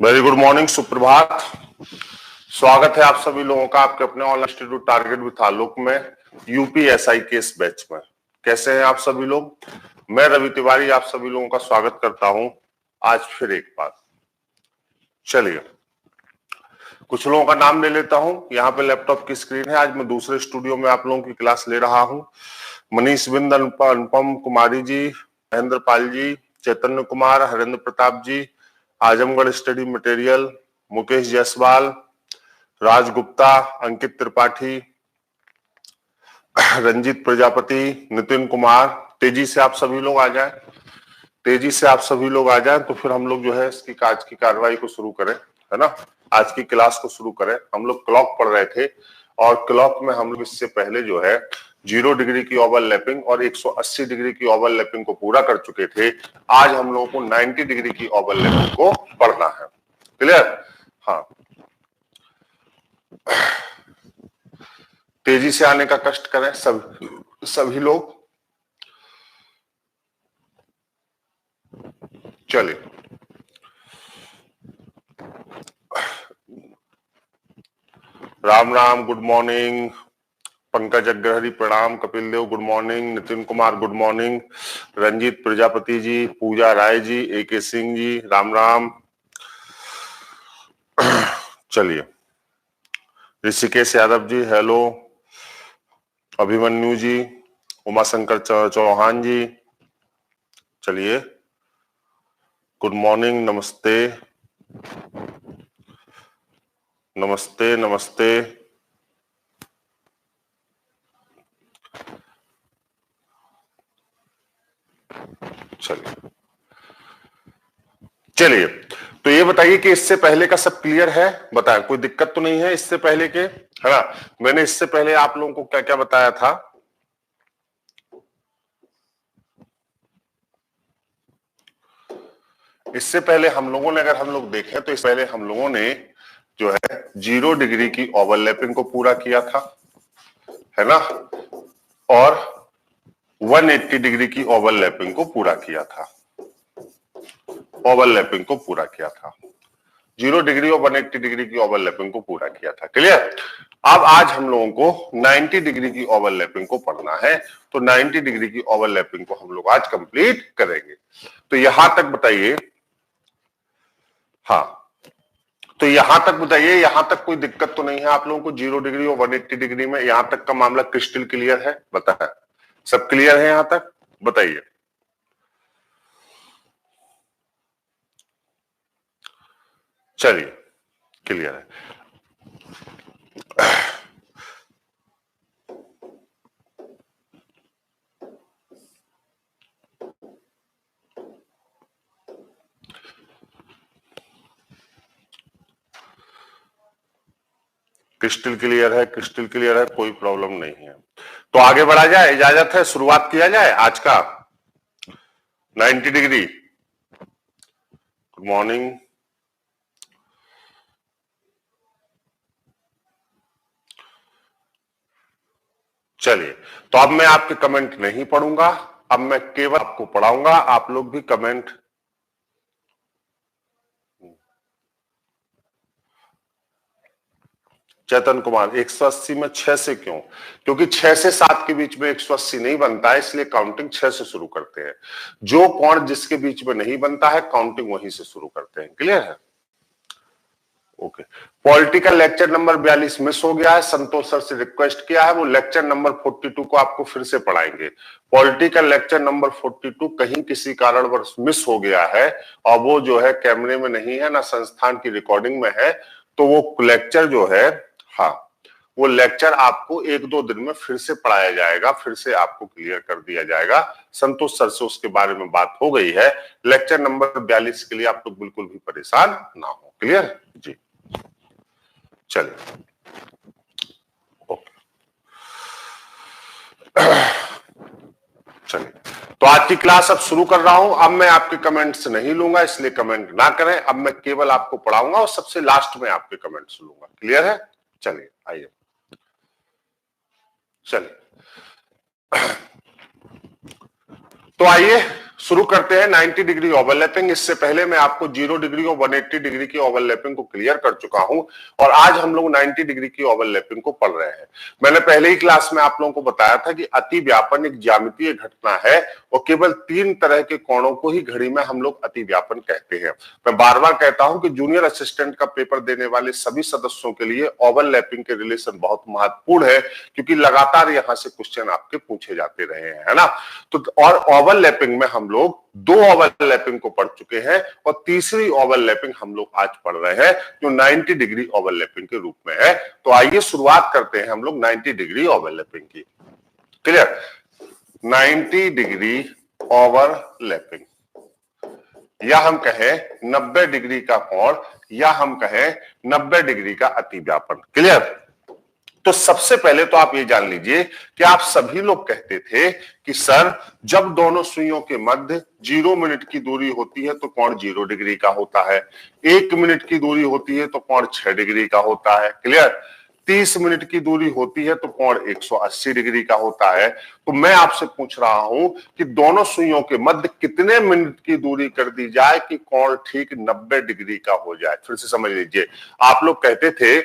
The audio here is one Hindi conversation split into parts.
वेरी गुड मॉर्निंग, सुप्रभात। स्वागत है आप सभी लोगों का आपके अपने ऑनलाइन इंस्टीट्यूट टारगेट विथ आलोक में यूपीएसआई के इस बैच में। कैसे हैं आप सभी लोग? मैं रवि तिवारी आप सभी लोगों का स्वागत करता हूं आज फिर एक बार। चलिए कुछ लोगों का नाम ले लेता हूं। यहाँ पे लैपटॉप की स्क्रीन है। आज मैं दूसरे स्टूडियो में आप लोगों की क्लास ले रहा हूं। मनीष बिंद, अनुपम कुमारी जी, महेंद्र पाल जी, चैतन्य कुमार, हरेंद्र प्रताप जी, आजमगढ़ स्टडी मटेरियल, मुकेश जायसवाल, राज गुप्ता, अंकित त्रिपाठी, रंजीत प्रजापति, नितिन कुमार। तेजी से आप सभी लोग आ जाएं, तेजी से आप सभी लोग आ जाएं तो फिर हम लोग जो है इसकी आज की कार्रवाई को शुरू करें, है ना। आज की क्लास को शुरू करें। हम लोग क्लॉक पढ़ रहे थे और क्लॉक में हम लोग इससे पहले जो है 0 डिग्री की ओवरलैपिंग और 180 डिग्री की ओवरलैपिंग को पूरा कर चुके थे। आज हम लोगों को 90 डिग्री की ओवरलैपिंग को पढ़ना है। क्लियर? हाँ, तेजी से आने का कष्ट करें सभी लोग। चलिए राम राम, गुड मॉर्निंग। पंकज अग्रहरी प्रणाम, Kapil Dev good morning, Nitin Kumar good morning, Ranjeet Prajapati ji, Puja Rai ji, AK Singh ji Ram Ram. चलिए ऋषिकेश यादव जी हेलो, अभिमन्यु जी, उमाशंकर चौहान जी, चलिए गुड मॉर्निंग, नमस्ते नमस्ते नमस्ते। चलिए तो ये बताइए कि इससे पहले का सब क्लियर है? बताएं, कोई दिक्कत तो नहीं है इससे पहले के, है ना। मैंने इससे पहले आप लोगों को क्या क्या बताया था? इससे पहले हम लोगों ने, अगर हम लोग देखें तो इससे पहले हम लोगों ने जो है 0 डिग्री की ओवरलैपिंग को पूरा किया था, है ना, और 180 डिग्री की ओवरलैपिंग को पूरा किया था। ओवरलैपिंग को पूरा किया था, 0 डिग्री और 180 डिग्री की ओवरलैपिंग को पूरा किया था। क्लियर? अब आज हम लोगों को 90 डिग्री की ओवरलैपिंग को पढ़ना है, तो 90 डिग्री की ओवरलैपिंग को हम लोग आज कंप्लीट करेंगे। तो यहां तक बताइए, हाँ तो यहां तक बताइए, यहां तक कोई दिक्कत तो नहीं है आप लोगों को? 0 डिग्री और 180 डिग्री में यहां तक का मामला क्रिस्टल क्लियर है? बताएं, सब क्लियर है यहां तक? बताइए। चलिए क्लियर है। क्रिस्टल क्लियर है, क्रिस्टल क्लियर है, कोई प्रॉब्लम नहीं है। तो आगे बढ़ा जाए, इजाजत है, शुरुआत किया जाए आज का 90 डिग्री। Good morning. चलिए तो अब मैं आपके कमेंट नहीं पढ़ूंगा, अब मैं केवल आपको पढ़ाऊंगा, आप लोग भी कमेंट। चैतन कुमार 180 में 6 से क्यों? क्योंकि 6 से 7 के बीच में 180 नहीं बनता है, इसलिए काउंटिंग 6 से शुरू करते हैं। जो कोण जिसके बीच में नहीं बनता है काउंटिंग वहीं से शुरू करते हैं। क्लियर है? Okay. Political lecture number 42 miss हो गया है, संतोष सर से रिक्वेस्ट किया है, वो लेक्चर नंबर 42 को आपको फिर से पढ़ाएंगे। पॉलिटिकल लेक्चर नंबर 42 कहीं किसी कारणवश मिस हो गया है और वो जो है कैमरे में नहीं है ना संस्थान की रिकॉर्डिंग में है, तो वो लेक्चर जो है, हाँ वो लेक्चर आपको 1-2 दिन में फिर से पढ़ाया जाएगा, फिर से आपको क्लियर कर दिया जाएगा। संतोष सर से उसके बारे में बात हो गई है। लेक्चर नंबर 42 के लिए आप लोग बिल्कुल भी परेशान ना हो। क्लियर जी? चलिए ओके। चलिए तो आज की क्लास अब शुरू कर रहा हूं। अब मैं आपके कमेंट्स नहीं लूंगा, इसलिए कमेंट ना करें। अब मैं केवल आपको पढ़ाऊंगा और सबसे लास्ट में आपके कमेंट्स लूंगा। क्लियर है? चलिए आइए, चलिए तो आइए शुरू करते हैं 90 डिग्री ओवरलैपिंग। इससे पहले मैं आपको 0 डिग्री और 180 डिग्री की ओवरलैपिंग को क्लियर कर चुका हूं और आज हम लोग 90 डिग्री की ओवरलैपिंग को पढ़ रहे हैं। मैंने पहले ही क्लास में आप लोगों को बताया था कि अतिव्यापन एक ज्यामितीय घटना है और केवल 3 तरह के कोणों को ही घड़ी में हम लोग अतिव्यापन कहते हैं। मैं बार बार कहता हूं कि जूनियर असिस्टेंट का पेपर देने वाले सभी सदस्यों के लिए ओवरलैपिंग के रिलेशन बहुत महत्वपूर्ण है, क्योंकि लगातार यहां से क्वेश्चन आपके पूछे जाते रहे हैं, है ना। तो और ओवरलैपिंग में हम लोग 2 ओवरलैपिंग को पढ़ चुके हैं और तीसरी ओवरलैपिंग हम लोग आज पढ़ रहे हैं जो 90 डिग्री ओवरलैपिंग के रूप में है। तो आइए शुरुआत करते हैं हम लोग 90 डिग्री ओवरलैपिंग की। क्लियर? 90 डिग्री ओवरलैपिंग, या हम कहें 90 डिग्री का कोण, या हम कहें 90 डिग्री का अतिव्यापन। क्लियर? तो सबसे पहले तो आप ये जान लीजिए कि आप सभी लोग कहते थे कि सर जब दोनों सुइयों के मध्य 0 मिनट की दूरी होती है तो कोण 0 डिग्री का होता है, 1 मिनट की दूरी होती है तो कोण 6 डिग्री का होता है। क्लियर? 30 मिनट की दूरी होती है तो कोण 180 डिग्री का होता है। तो मैं आपसे पूछ रहा हूं कि दोनों सुइयों के मध्य कितने मिनट की दूरी कर दी जाए कि कोण ठीक 90 डिग्री का हो जाए। फिर से समझ लीजिए, आप लोग कहते थे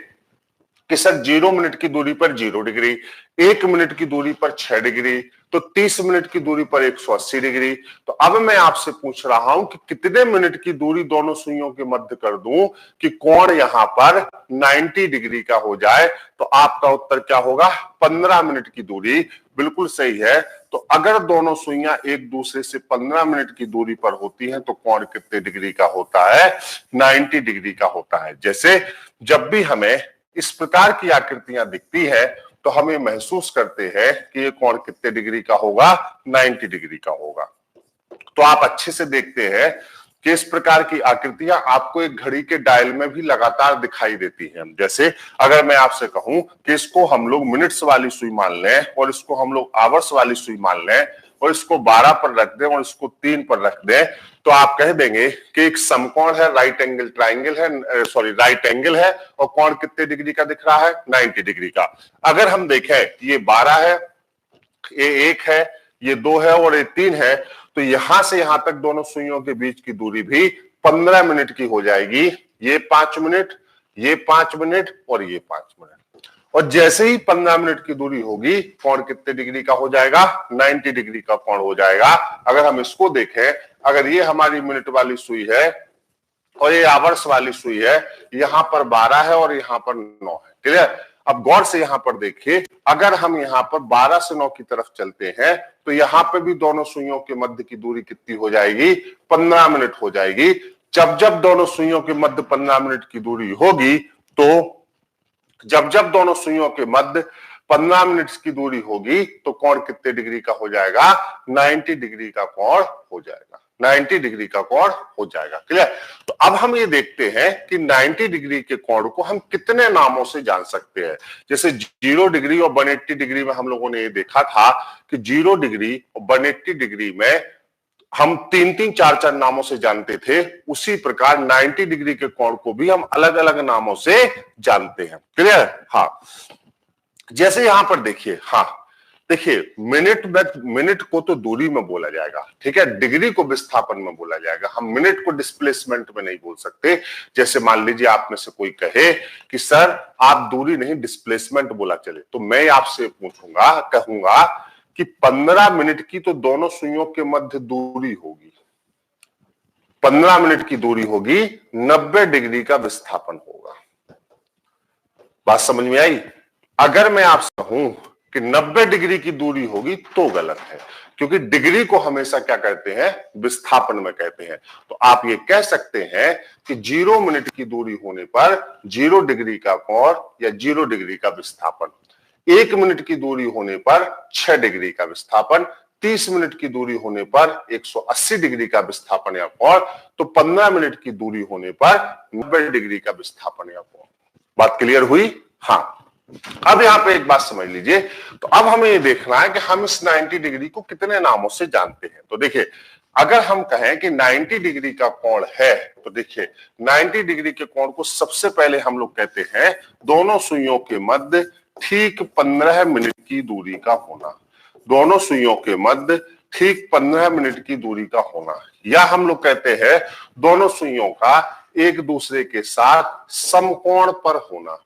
कि सर 0 मिनट की दूरी पर 0 डिग्री, 1 मिनट की दूरी पर 6 डिग्री, तो 30 मिनट की दूरी पर 180 डिग्री। तो अब मैं आपसे पूछ रहा हूं कि कितने मिनट की दूरी दोनों सुइयों के मध्य कर दूं कि कोण यहां पर 90 डिग्री का हो जाए। तो आपका उत्तर क्या होगा? 15 मिनट की दूरी। बिल्कुल सही है। तो अगर दोनों सुइयां एक दूसरे से 15 मिनट की दूरी पर होती हैं तो कोण कितने डिग्री का होता है? 90 डिग्री का होता है। जैसे जब भी हमें इस प्रकार की आकृतियां दिखती है तो हमें महसूस करते हैं कि ये कोण कितने डिग्री का होगा? 90 डिग्री का होगा। तो आप अच्छे से देखते हैं कि इस प्रकार की आकृतियां आपको एक घड़ी के डायल में भी लगातार दिखाई देती हैं। जैसे अगर मैं आपसे कहूं कि इसको हम लोग मिनट्स वाली सुई मान लें और इसको हम लोग आवर्स वाली सुई मान लें और इसको 12 पर रख दें और इसको 3 पर रख दें, तो आप कह देंगे कि एक समकोण है, राइट एंगल ट्राइंगल है, सॉरी राइट एंगल है और कोण कितने डिग्री का दिख रहा है? 90 डिग्री का। अगर हम देखें ये 12 है, ये 1 है, ये 2 है और ये 3 है, तो यहां से यहां तक दोनों सुइयों के बीच की दूरी भी 15 मिनट की हो जाएगी। ये 5 मिनट, ये 5 मिनट और ये 5 मिनट। और जैसे ही 15 मिनट की दूरी होगी, कोण कितने डिग्री का हो जाएगा? 90 डिग्री का कोण हो जाएगा। अगर हम इसको देखें, अगर ये हमारी मिनट वाली सुई है और ये आवर्स वाली सुई है, यहां पर 12 है और यहां पर 9 है। क्लियर? अब गौर से यहां पर देखिए, अगर हम यहां पर 12 से 9 की तरफ चलते हैं तो यहां पर भी दोनों सुइयों के मध्य की दूरी कितनी हो जाएगी? 15 मिनट हो जाएगी। जब जब दोनों सुइयों के मध्य 15 मिनट की दूरी होगी, तो जब जब दोनों सुइयों के मध्य 15 मिनट की दूरी होगी तो कोण कितने डिग्री का हो जाएगा? 90 डिग्री का कोण हो जाएगा। 90 डिग्री का कोण हो जाएगा। क्लियर? तो अब हम ये देखते हैं कि 90 डिग्री के कोण को हम कितने नामों से जान सकते हैं। जैसे 0 डिग्री और 180 डिग्री में हम लोगों ने ये देखा था कि 0 डिग्री और 180 डिग्री में हम 3-3, 4-4 नामों से जानते थे। उसी प्रकार 90 डिग्री के कोण को भी हम अलग अलग नामों से जानते हैं। क्लियर? हाँ, जैसे यहां पर देखिए, हाँ देखिए, मिनट को तो दूरी में बोला जाएगा, ठीक है, डिग्री को विस्थापन में बोला जाएगा। हम मिनट को डिस्प्लेसमेंट में नहीं बोल सकते। जैसे मान लीजिए आप में से कोई कहे कि सर आप दूरी नहीं डिस्प्लेसमेंट बोला चले, तो मैं आपसे पूछूंगा, कहूंगा कि 15 मिनट की तो दोनों सुइयों के मध्य दूरी होगी, 15 मिनट की दूरी होगी, 90 डिग्री का विस्थापन होगा। बात समझ में आई? अगर मैं आपसे कहूं कि 90 डिग्री की दूरी होगी तो गलत है, क्योंकि डिग्री को हमेशा क्या कहते हैं? विस्थापन में कहते हैं। तो आप ये कह सकते हैं कि 0 मिनट की दूरी होने पर 0 डिग्री का कोण या 0 डिग्री का विस्थापन, 1 मिनट की दूरी होने पर 6 डिग्री का विस्थापन, 30 मिनट की दूरी होने पर 180 डिग्री का विस्थापन या कोण, तो 15 मिनट की दूरी होने पर 90 डिग्री का विस्थापन या कोण। बात क्लियर हुई? हाँ। अब यहां पे एक बात समझ लीजिए, तो अब हमें ये देखना है कि हम इस 90 डिग्री को कितने नामों से जानते हैं। तो देखिए, अगर हम कहें कि 90 डिग्री का कोण है, तो देखिए 90 डिग्री के कोण को सबसे पहले हम लोग कहते हैं दोनों सुइयों के मध्य ठीक 15 मिनट की दूरी का होना। दोनों सुइयों के मध्य ठीक 15 मिनट की दूरी का होना, या हम लोग कहते हैं दोनों सुइयों का एक दूसरे के साथ समकोण पर होना,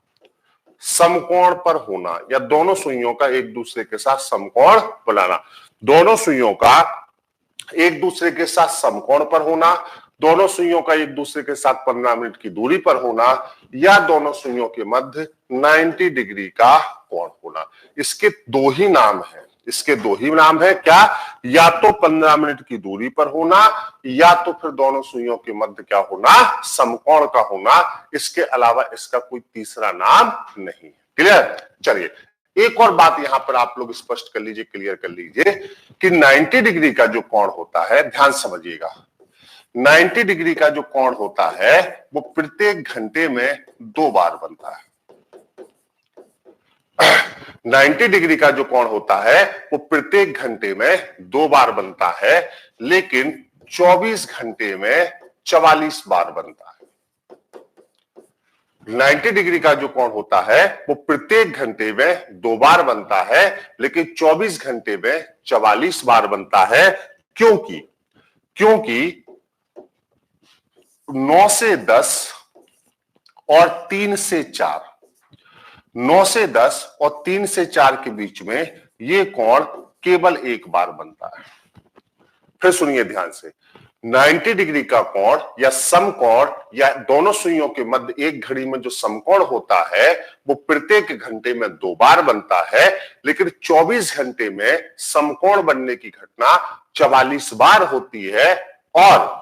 समकोण पर होना, या दोनों सुइयों का एक दूसरे के साथ समकोण बनाना। दोनों सुइयों का एक दूसरे के साथ समकोण पर होना, दोनों सुइयों का एक दूसरे के साथ 15 मिनट की दूरी पर होना, या दोनों सुइयों के मध्य 90 डिग्री का कोण होना। इसके दो ही नाम है, इसके दो ही नाम है क्या? या तो 15 मिनट की दूरी पर होना, या तो फिर दोनों सुइयों के मध्य क्या होना? समकोण का होना। इसके अलावा इसका कोई तीसरा नाम नहीं है। क्लियर? चलिए एक और बात यहां पर आप लोग स्पष्ट कर लीजिए, क्लियर कर लीजिए कि 90 डिग्री का जो कोण होता है, ध्यान समझिएगा, 90 डिग्री का जो कोण होता है वो प्रत्येक घंटे में 2 बार बनता है। 90 डिग्री का जो कोण होता है वो प्रत्येक घंटे में 2 बार बनता है, लेकिन 24 घंटे में 44 बार बनता है। 90 डिग्री का जो कोण होता है वो प्रत्येक घंटे में 2 बार बनता है, लेकिन 24 घंटे में 44 बार बनता है। क्योंकि 9 से 10 और 3 से 4, 9 से 10 और 3 से 4 के बीच में ये कोण केवल एक बार बनता है। फिर सुनिए ध्यान से, 90 डिग्री का कोण या समकोण या दोनों सुइयों के मध्य एक घड़ी में जो समकोण होता है वो प्रत्येक घंटे में 2 बार बनता है, लेकिन 24 घंटे में समकोण बनने की घटना 44 बार होती है। और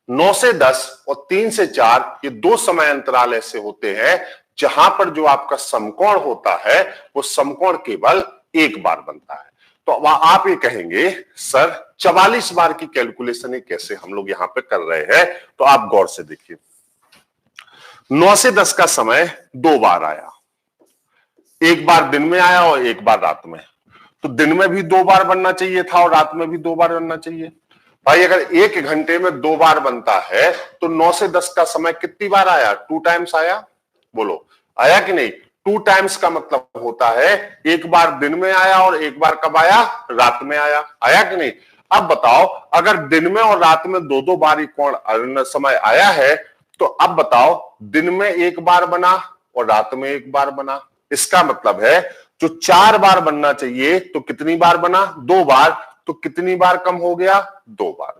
9 से 10 और 3 से 4 ये दो समय अंतराल ऐसे होते हैं जहां पर जो आपका समकोण होता है वो समकोण केवल एक बार बनता है। तो आप ये कहेंगे सर 44 बार की कैलकुलेशन कैसे हम लोग यहां पे कर रहे हैं? तो आप गौर से देखिए, 9 से 10 का समय 2 बार आया, एक बार दिन में आया और एक बार रात में। तो दिन में भी 2 बार बनना चाहिए था और रात में भी 2 बार बनना चाहिए। भाई अगर एक घंटे में 2 बार बनता है तो 9 से 10 का समय कितनी बार आया? 2 टाइम्स आया। बोलो आया कि नहीं? 2 टाइम्स का मतलब होता है एक बार दिन में आया और एक बार कब आया? रात में आया। आया कि नहीं? अब बताओ अगर दिन में और रात में दो बार कोण समय आया है तो अब बताओ दिन में एक बार बना और रात में एक बार बना। इसका मतलब है जो 4 बार बनना चाहिए तो कितनी बार बना? 2 बार। तो कितनी बार कम हो गया? 2 बार।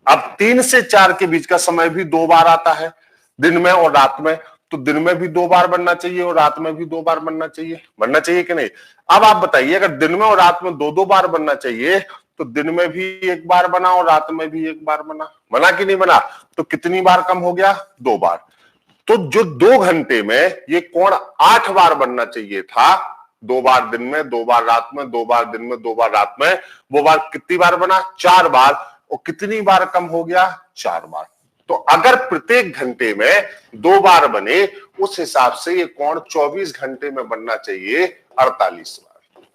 अब 3 से 4 के बीच का समय भी 2 बार आता है दिन में और रात में, तो दिन में भी 2 बार बनना चाहिए और रात में भी 2 बार बनना चाहिए कि नहीं? अब आप बताइए अगर दिन में और रात में 2 बार बनना चाहिए तो दिन में भी एक बार बना और रात में भी एक बार बना कि नहीं बना? तो कितनी बार कम हो गया? 2 बार। तो जो 2 घंटे में ये कोण 8 बार बनना चाहिए था, 2 बार दिन में 2 बार रात में, 2 बार दिन में 2 बार रात में, वो बार कितनी बार बना? 4 बार। और कितनी बार कम हो गया? 4 बार। तो अगर प्रत्येक घंटे में 2 बार बने उस हिसाब से ये कोण 24 घंटे में बनना चाहिए 48 बार।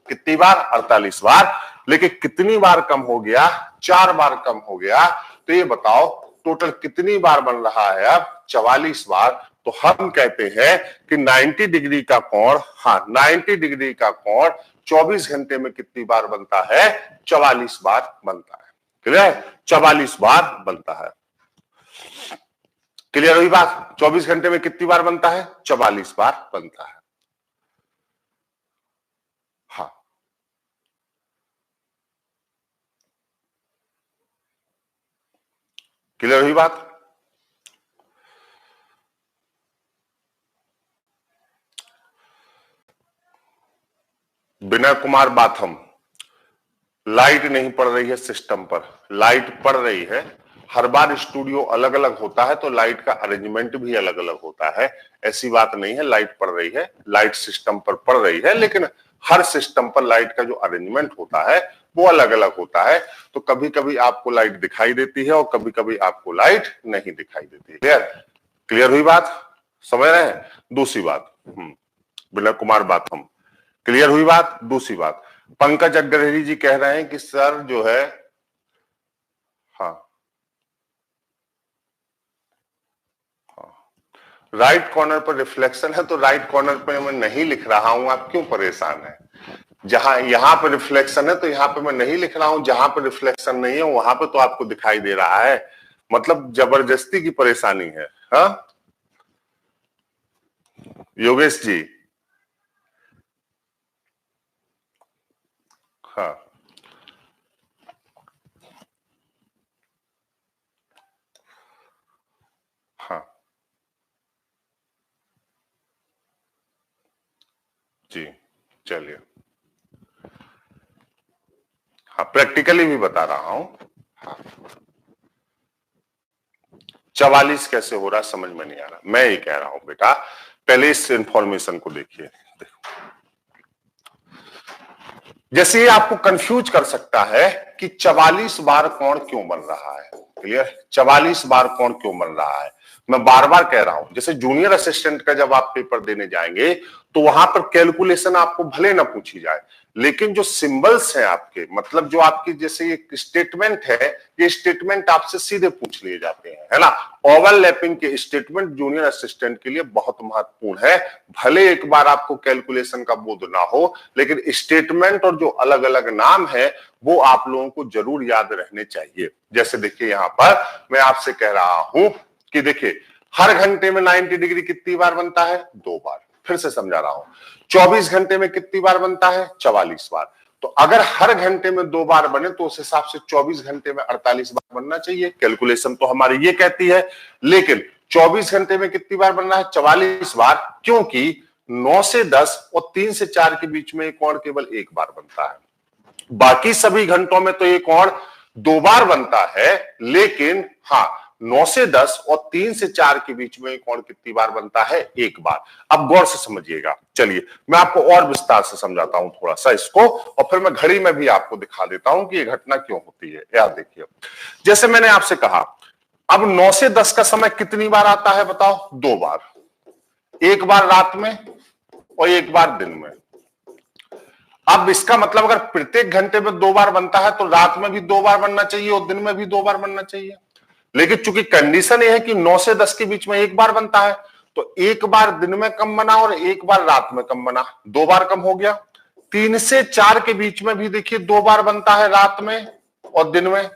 कितनी बार? 48 बार। लेकिन कितनी बार कम हो गया? 4 बार कम हो गया। तो ये बताओ टोटल कितनी बार बन रहा है अब? 44 बार। तो हम कहते हैं कि 90 डिग्री का कोण, हाँ 90 डिग्री का कोण 24 घंटे में कितनी बार बनता है? 44 बार बनता है। क्लियर? 44 बार बनता है। क्लियर हुई बात? 24 घंटे में कितनी बार बनता है? 44 बार बनता है। हाँ क्लियर हुई बात? विनय कुमार बाथम, लाइट नहीं पड़ रही है सिस्टम पर। लाइट पड़ रही है, हर बार स्टूडियो अलग अलग होता है तो लाइट का अरेंजमेंट भी अलग अलग होता है। ऐसी बात नहीं है लाइट पड़ रही है, लाइट सिस्टम पर पड़ रही है, लेकिन हर सिस्टम पर लाइट का जो अरेंजमेंट होता है वो अलग अलग होता है। तो कभी कभी आपको लाइट दिखाई देती है और कभी कभी आपको लाइट नहीं दिखाई देती है। क्लियर? क्लियर हुई बात? समझ रहे हैं? दूसरी बात, विनय कुमार बाथम, क्लियर हुई बात? दूसरी बात, पंकज अग्रहरी जी कह रहे हैं कि सर जो है, हाँ राइट कॉर्नर पर रिफ्लेक्शन है तो राइट कॉर्नर पर मैं नहीं लिख रहा हूं, आप क्यों परेशान है? जहां यहां पर रिफ्लेक्शन है तो यहां पे मैं नहीं लिख रहा हूं, जहां पर रिफ्लेक्शन नहीं है वहां पे तो आपको दिखाई दे रहा है, मतलब जबरदस्ती की परेशानी है। हाँ योगेश जी। हाँ हाँ जी चलिए। हाँ प्रैक्टिकली भी बता रहा हूं। हाँ 44 कैसे हो रहा है समझ में नहीं आ रहा, मैं ये कह रहा हूं बेटा पहले इस इंफॉर्मेशन को देखिए। जैसे ये आपको कंफ्यूज कर सकता है कि 44 बार कोण क्यों बन रहा है, क्लियर, 44 बार कोण क्यों बन रहा है। मैं बार बार कह रहा हूं जैसे जूनियर असिस्टेंट का जब आप पेपर देने जाएंगे तो वहां पर कैलकुलेशन आपको भले ना पूछी जाए, लेकिन जो सिंबल्स हैं आपके, मतलब जो आपकी जैसे ये स्टेटमेंट है, ये स्टेटमेंट आपसे सीधे पूछ लिए जाते हैं, है ना। ओवरलैपिंग के स्टेटमेंट जूनियर असिस्टेंट के लिए बहुत महत्वपूर्ण है। भले एक बार आपको कैलकुलेशन का बोध ना हो, लेकिन स्टेटमेंट और जो अलग अलग नाम है वो आप लोगों को जरूर याद रहने चाहिए। जैसे देखिए यहां पर मैं आपसे कह रहा हूं कि देखिए हर घंटे में 90 डिग्री कितनी बार बनता है, 2 बार। फिर से समझा रहा हूं, 24 घंटे में कितनी बार बनता है, 44 बार। तो अगर हर घंटे में 2 बार बने तो उस हिसाब से 24 घंटे में 48 बार बनना चाहिए। कैलकुलेशन तो हमारी ये कहती है, लेकिन 24 घंटे में कितनी बार बनना है, 44 बार, क्योंकि 9 से 10 और 3 से 4 के बीच में कोण केवल एक बार बनता है। बाकी सभी घंटों में तो ये कोण 2 बार बनता है, लेकिन हाँ 9 से 10 और 3 से 4 के बीच में कोण कितनी बार बनता है, एक बार। अब गौर से समझिएगा, चलिए मैं आपको और विस्तार से समझाता हूं थोड़ा सा इसको, और फिर मैं घड़ी में भी आपको दिखा देता हूं कि ये घटना क्यों होती है। याद देखिए, जैसे मैंने आपसे कहा अब 9 से 10 का समय कितनी बार आता है बताओ, 2 बार, एक बार रात में और एक बार दिन में। अब इसका मतलब अगर प्रत्येक घंटे में 2 बार बनता है तो रात में भी 2 बार बनना चाहिए और दिन में भी 2 बार बनना चाहिए। लेकिन चूंकि कंडीशन यह है कि 9 से 10 के बीच में एक बार बनता है, तो एक बार दिन में कम बना और एक बार रात में कम बना, 2 बार कम हो गया। 3 से 4 के बीच में भी देखिए 2 बार बनता है, रात में और दिन में।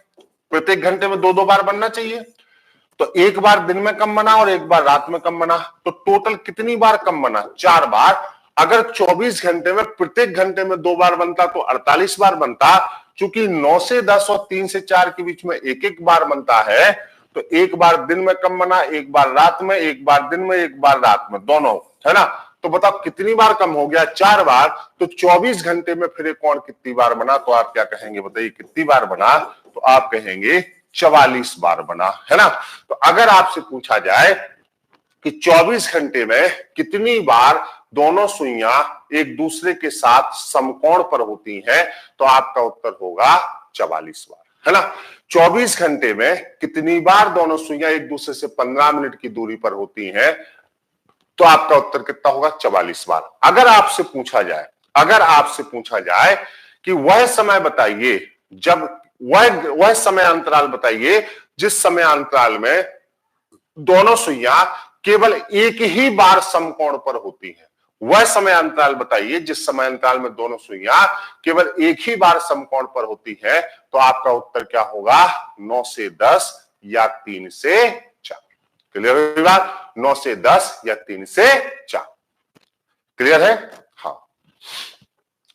प्रत्येक घंटे में 2-2 बार बनना चाहिए, तो एक बार दिन में कम बना और एक बार रात में कम बना, तो टोटल कितनी बार कम बना, 4 बार। अगर 24 घंटे में प्रत्येक घंटे में 2 बार बनता तो 48 बार बनता। चूंकि 9 से 10 और 3 से 4 के बीच में एक एक बार बनता है, तो एक बार दिन में कम बना, एक बार रात में, एक बार दिन में, एक बार रात में, दोनों, है ना। तो बताओ कितनी बार कम हो गया, 4 बार। तो 24 घंटे में फिर एक कोण कितनी बार बना, तो आप क्या कहेंगे बताइए, कितनी बार बना, तो आप कहेंगे 44 बार बना, है ना। तो अगर आपसे पूछा जाए कि 24 घंटे में कितनी बार दोनों सुइयां एक दूसरे के साथ समकोण पर होती हैं, तो आपका उत्तर होगा 44 बार, है ना। 24 घंटे में कितनी बार दोनों सुइयां एक दूसरे से 15 मिनट की दूरी पर होती हैं, तो आपका उत्तर कितना होगा, 44 बार। अगर आपसे पूछा जाए कि वह समय बताइए जब वह समय अंतराल बताइए जिस समय अंतराल में दोनों सुइयां केवल एक ही बार समकोण पर होती हैं, वह समय अंतराल बताइए जिस समय अंतराल में दोनों सुइयां केवल एक ही बार समकोण पर होती है, तो आपका उत्तर क्या होगा, 9 से 10 या 3 से 4। क्लियर है बात, 9 से 10 या 3 से 4। क्लियर है, हाँ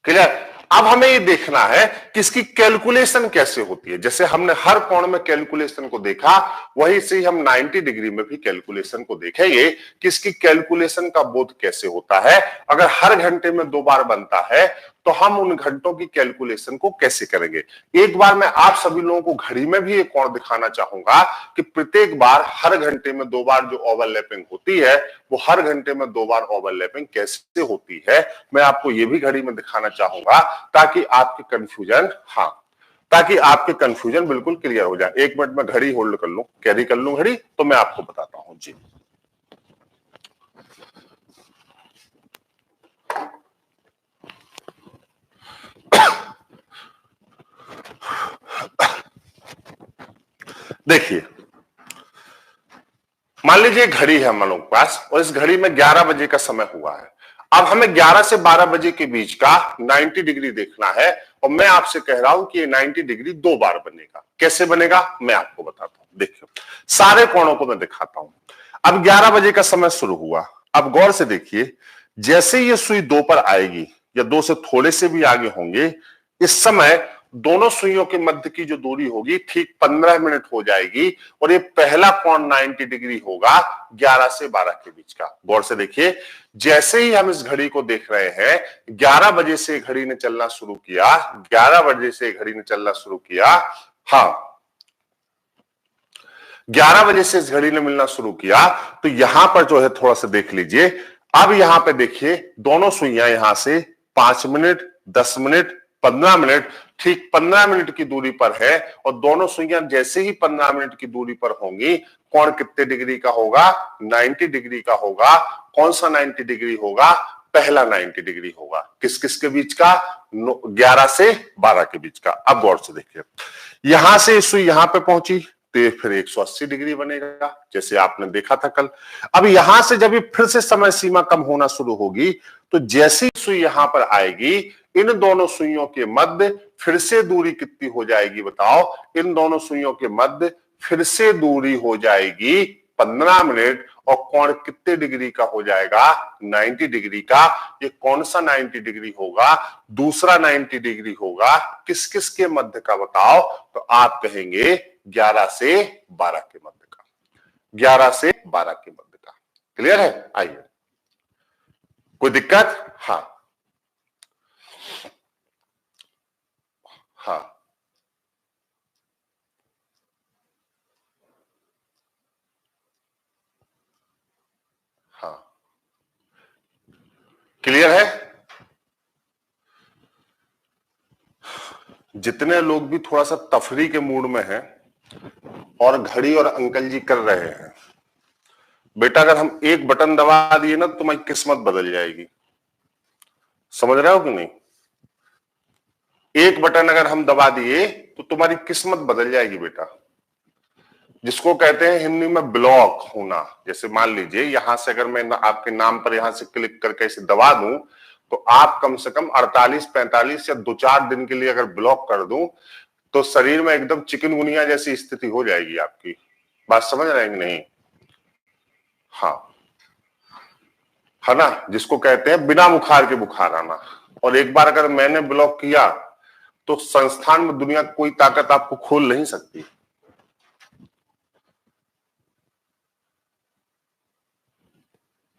क्लियर। अब हमें ये देखना है कि इसकी कैलकुलेशन कैसे होती है। जैसे हमने हर कोण में कैलकुलेशन को देखा, वही से ही हम 90 डिग्री में भी कैलकुलेशन को देखेंगे कि इसकी कैलकुलेशन का बोध कैसे होता है। अगर हर घंटे में 2 बार बनता है तो हम उन घंटों की कैलकुलेशन को कैसे करेंगे। एक बार मैं आप सभी लोगों को घड़ी में भी एक कोण दिखाना चाहूंगा कि प्रत्येक बार हर घंटे में 2 बार जो ओवरलैपिंग होती है, वो हर घंटे में 2 बार ओवरलैपिंग कैसे होती है, मैं आपको ये भी घड़ी में दिखाना चाहूंगा, ताकि आपकी कंफ्यूजन बिल्कुल क्लियर हो जाए। 1 मिनट में घड़ी होल्ड कर लूं, कैरी कर लूं घड़ी, तो मैं आपको बताता हूं जी। देखिए मान लीजिए घड़ी है हम लोगों के पास, और इस घड़ी में 11 बजे का समय हुआ है। अब हमें 11 से 12 बजे के बीच का 90 डिग्री देखना है और मैं आपसे कह रहा हूं कि ये 90 डिग्री 2 बार बनेगा। कैसे बनेगा मैं आपको बताता हूं। देखिए सारे कोणों को मैं दिखाता हूं। अब 11 बजे का समय शुरू हुआ। अब गौर से देखिए, जैसे ये सुई 2 पर आएगी या 2 से थोड़े से भी आगे होंगे, इस समय दोनों सुइयों के मध्य की जो दूरी होगी ठीक 15 मिनट हो जाएगी और ये पहला कोण 90 डिग्री होगा 11 से 12 के बीच का। गौर से देखिए, जैसे ही हम इस घड़ी को देख रहे हैं, 11 बजे से घड़ी ने चलना शुरू किया, 11 बजे से घड़ी ने चलना शुरू किया, हाँ 11 बजे से इस घड़ी ने मिलना शुरू किया, तो यहां पर जो है थोड़ा सा देख लीजिए। अब यहां पे देखिए दोनों सुइयां यहां से 5 मिनट, 10 मिनट, 15 मिनट, ठीक 15 मिनट की दूरी पर है और दोनों सुइयां जैसे ही 15 मिनट की दूरी पर होंगी, कोण कितने डिग्री का होगा? 90 डिग्री का होगा। कौन सा 90 डिग्री होगा? पहला 90 डिग्री होगा। किस किस के बीच का? 11 से 12 के बीच का। अब गौर से देखिए, यहां से सुई यहां पे पहुंची तो ये फिर 180 डिग्री बनेगा, जैसे आपने देखा था कल। अब यहां से जब ये फिर से समय सीमा कम होना शुरू होगी, तो जैसी सुई यहां पर आएगी, इन दोनों सुइयों के मध्य फिर से दूरी कितनी हो जाएगी बताओ? इन दोनों सुइयों के मध्य फिर से दूरी हो जाएगी 15 मिनट और कोण कितने डिग्री का हो जाएगा? 90 डिग्री का। ये कौन सा 90 डिग्री होगा? दूसरा 90 डिग्री होगा। किस किस के मध्य का बताओ? तो आप कहेंगे 11 से 12 के मध्य का। 11 से 12 के मध्य का। क्लियर है? आइए, कोई दिक्कत? हाँ हाँ हाँ, क्लियर है? जितने लोग भी थोड़ा सा तफरी के मूड में हैं और घड़ी और अंकल जी कर रहे हैं, बेटा अगर हम एक बटन दबा दिए ना, तो तुम्हारी किस्मत बदल जाएगी। समझ रहे हो कि नहीं? एक बटन अगर हम दबा दिए तो तुम्हारी किस्मत बदल जाएगी बेटा। जिसको कहते हैं हिंदी में ब्लॉक होना। जैसे मान लीजिए यहां से अगर मैं आपके नाम पर यहां से क्लिक करके इसे दबा दूं, तो आप कम से कम 48, 45 या 2-4 दिन के लिए अगर ब्लॉक कर दूं, तो शरीर में एकदम चिकनगुनिया जैसी स्थिति हो जाएगी आपकी। बात समझ रहे हैं कि नहीं? हाँ, है ना, जिसको कहते हैं बिना बुखार के बुखार आना। और एक बार अगर मैंने ब्लॉक किया, तो संस्थान में दुनिया कोई ताकत आपको खोल नहीं सकती।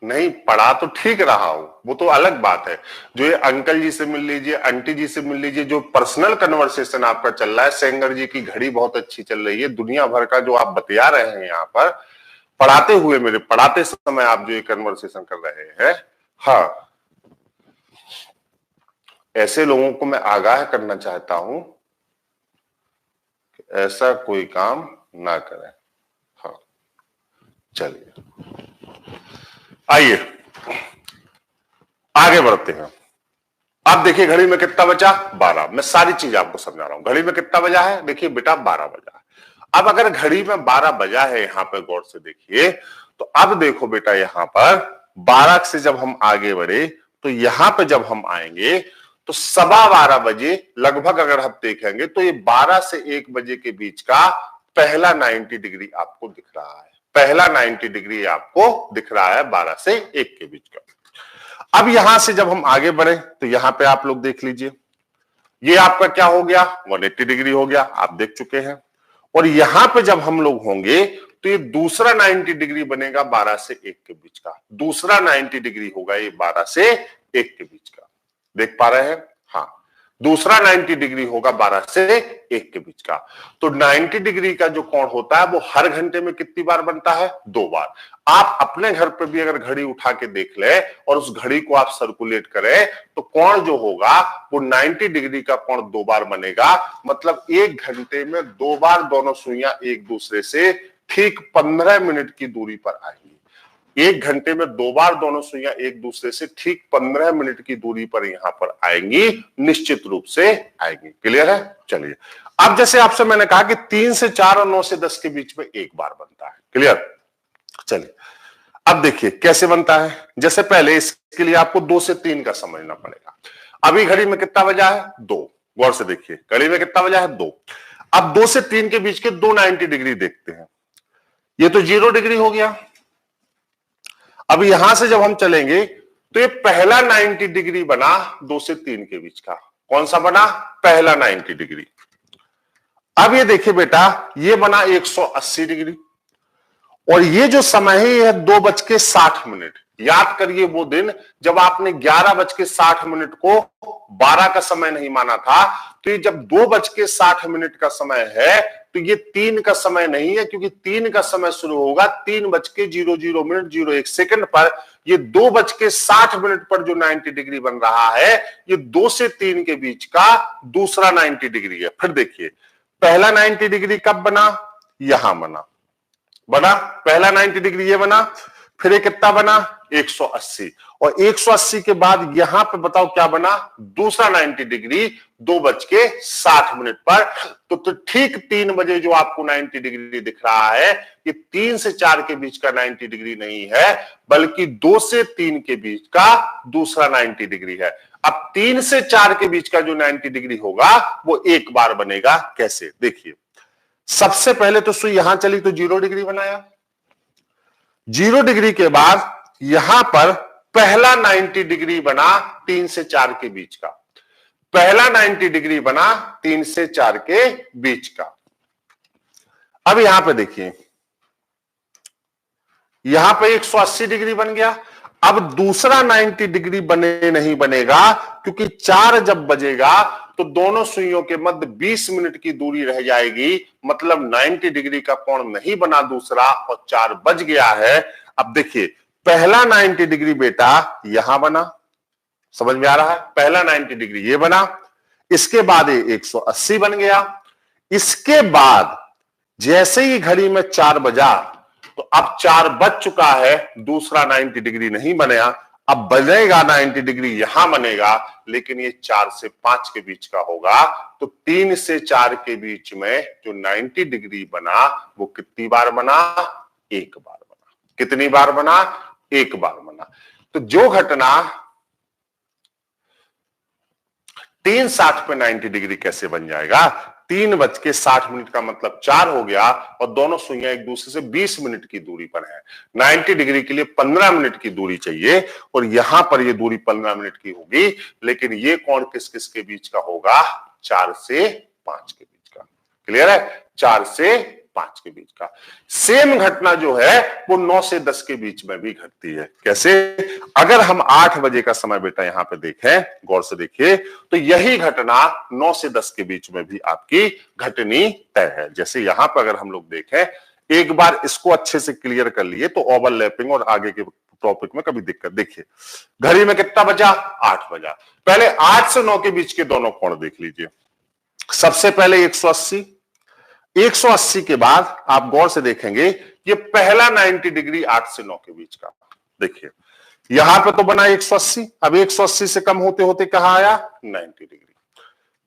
नहीं पढ़ा तो ठीक रहा हूं, वो तो अलग बात है। जो ये अंकल जी से मिल लीजिए, आंटी जी से मिल लीजिए, जो पर्सनल कन्वर्सेशन आपका चल रहा है, सेंगर जी की घड़ी बहुत अच्छी चल रही है, दुनिया भर का जो आप बतिया रहे हैं यहाँ पर पढ़ाते हुए, मेरे पढ़ाते समय आप जो ये कन्वर्सेशन कर रहे हैं, हाँ, ऐसे लोगों को मैं आगाह करना चाहता हूं कि ऐसा कोई काम ना करें। हाँ, चलिए आइए आगे बढ़ते हैं। अब देखिए घड़ी में कितना बचा? 12। मैं सारी चीज आपको समझा रहा हूं। घड़ी में कितना बजा है? देखिए बेटा 12 बजा है। अब अगर घड़ी में 12 बजा है, यहां पर गौर से देखिए, तो अब देखो बेटा यहां पर 12 से जब हम आगे बढ़े, तो यहां पे जब हम आएंगे तो 12:15 बजे लगभग अगर हम देखेंगे, तो ये 12 से 1 बजे के बीच का पहला 90 डिग्री आपको दिख रहा है। पहला 90 डिग्री आपको दिख रहा है 12 से 1 के बीच का। अब यहां से जब हम आगे बढ़े, तो यहां पे आप लोग देख लीजिए, ये आपका क्या हो गया? 180 डिग्री हो गया, आप देख चुके हैं। और यहां पे जब हम लोग होंगे, तो ये दूसरा 90 डिग्री बनेगा 12 से 1 के बीच का। दूसरा 90 डिग्री होगा ये 12 से 1 के बीच का। देख पा रहे हैं? हाँ, दूसरा 90 डिग्री होगा 12 से 1 के बीच का। तो 90 डिग्री का जो कोण होता है, वो हर घंटे में कितनी बार बनता है? 2 बार। आप अपने घर पर भी अगर घड़ी उठा के देख ले और उस घड़ी को आप सर्कुलेट करें, तो कोण जो होगा वो 90 डिग्री का कोण 2 बार बनेगा। मतलब 1 घंटे में 2 बार दोनों सुइयां एक दूसरे से ठीक 15 मिनट की दूरी पर आएंगी। 1 घंटे में 2 बार दोनों सुइयां एक दूसरे से ठीक 15 मिनट की दूरी पर यहां पर आएंगी, निश्चित रूप से आएंगी। क्लियर है? चलिए, अब जैसे आपसे मैंने कहा कि 3 से 4 और 9 से 10 के बीच में 1 बार बनता है। क्लियर? चलिए, अब देखिए कैसे बनता है। जैसे पहले इसके लिए आपको 2 से 3 का समझना पड़ेगा। अभी घड़ी में कितना बजा है? 2। गौर से देखिए घड़ी में कितना बजा है? 2। अब 2 से 3 के बीच के दो 90 डिग्री देखते हैं। ये तो 0 डिग्री हो गया। अब यहां से जब हम चलेंगे तो ये पहला 90 डिग्री बना 2 से 3 के बीच का। कौन सा बना? पहला 90 डिग्री। अब ये देखिए बेटा, ये बना 180 डिग्री और ये जो समय है ये 2:60। याद करिए वो दिन जब आपने 11:60 को 12 का समय नहीं माना था। तो ये जब 2:60 का समय है तो ये 3 का समय नहीं है, क्योंकि 3 का समय शुरू होगा 3:00:01 पर। ये 2:60 पर जो 90 डिग्री बन रहा है ये 2 से 3 के बीच का दूसरा 90 डिग्री है। फिर देखिए पहला 90 डिग्री कब बना? यहां बना पहला 90 डिग्री ये बना। फिर ये कितना बना? 180। और 180 के बाद यहां पे बताओ क्या बना? दूसरा 90 डिग्री 2:60 पर। तो ठीक 3 बजे जो आपको 90 डिग्री दिख रहा है ये 3 से 4 के बीच का 90 डिग्री नहीं है, बल्कि 2 से 3 के बीच का दूसरा 90 डिग्री है। अब 3 से 4 के बीच का जो 90 डिग्री होगा वो एक बार बनेगा। कैसे? देखिए सबसे पहले तो सुई यहां चली तो 0 डिग्री बनाया। 0 डिग्री के बाद यहां पर पहला 90 डिग्री बना 3 से 4 के बीच का। पहला 90 डिग्री बना 3 से 4 के बीच का। अब यहां पे देखिए यहां पे 180 डिग्री बन गया। अब दूसरा 90 डिग्री नहीं बनेगा, क्योंकि 4 जब बजेगा तो दोनों सुइयों के मध्य 20 मिनट की दूरी रह जाएगी। मतलब 90 डिग्री का कोण नहीं बना दूसरा, और 4 बज गया है। अब देखिए पहला 90 डिग्री बेटा यहां बना, समझ में आ रहा है? पहला 90 डिग्री ये बना, इसके बाद ये 180 बन गया। इसके बाद जैसे ही घड़ी में 4 बजा तो अब 4 बज चुका है, दूसरा 90 डिग्री नहीं बनेगा। अब बनेगा 90 डिग्री यहां बनेगा, लेकिन ये 4 से 5 के बीच का होगा। तो 3 से 4 के बीच में जो 90 डिग्री बना वो कितनी बार बना? एक बार बना। कितनी बार बना? एक बार बना। तो जो घटना 3:60 पे 90 डिग्री कैसे बन जाएगा? 3:60 का मतलब 4 हो गया, और दोनों सुइयां एक दूसरे से 20 मिनट की दूरी पर है। 90 डिग्री के लिए 15 मिनट की दूरी चाहिए, और यहां पर ये दूरी 15 मिनट की होगी। लेकिन ये कोण किस किस के बीच का होगा? 4 से 5 के बीच का। क्लियर है? 4 से 5 के बीच का। सेम घटना जो है वो 9 से 10 के बीच में भी घटती है। कैसे? अगर हम 8 बजे का समय बेटा यहां पे देखें, गौर से देखिए, तो यही घटना 9 से 10 के बीच में भी आपकी घटनी तय है। जैसे यहां पर अगर हम लोग देखें, एक बार इसको अच्छे से क्लियर कर लिए तो ओवरलैपिंग और आगे के टॉपिक में कभी दिक्कत। देखिए घड़ी में कितना बजा? 8 बजा। पहले 8 से 9 के बीच के दोनों कोण देख लीजिए। सबसे पहले 180 के बाद आप गौर से देखेंगे ये पहला 90 डिग्री 8 से 9 के बीच का। देखिए यहां पे तो बना 180। अब 180 से कम होते होते कहां आया? 90 डिग्री।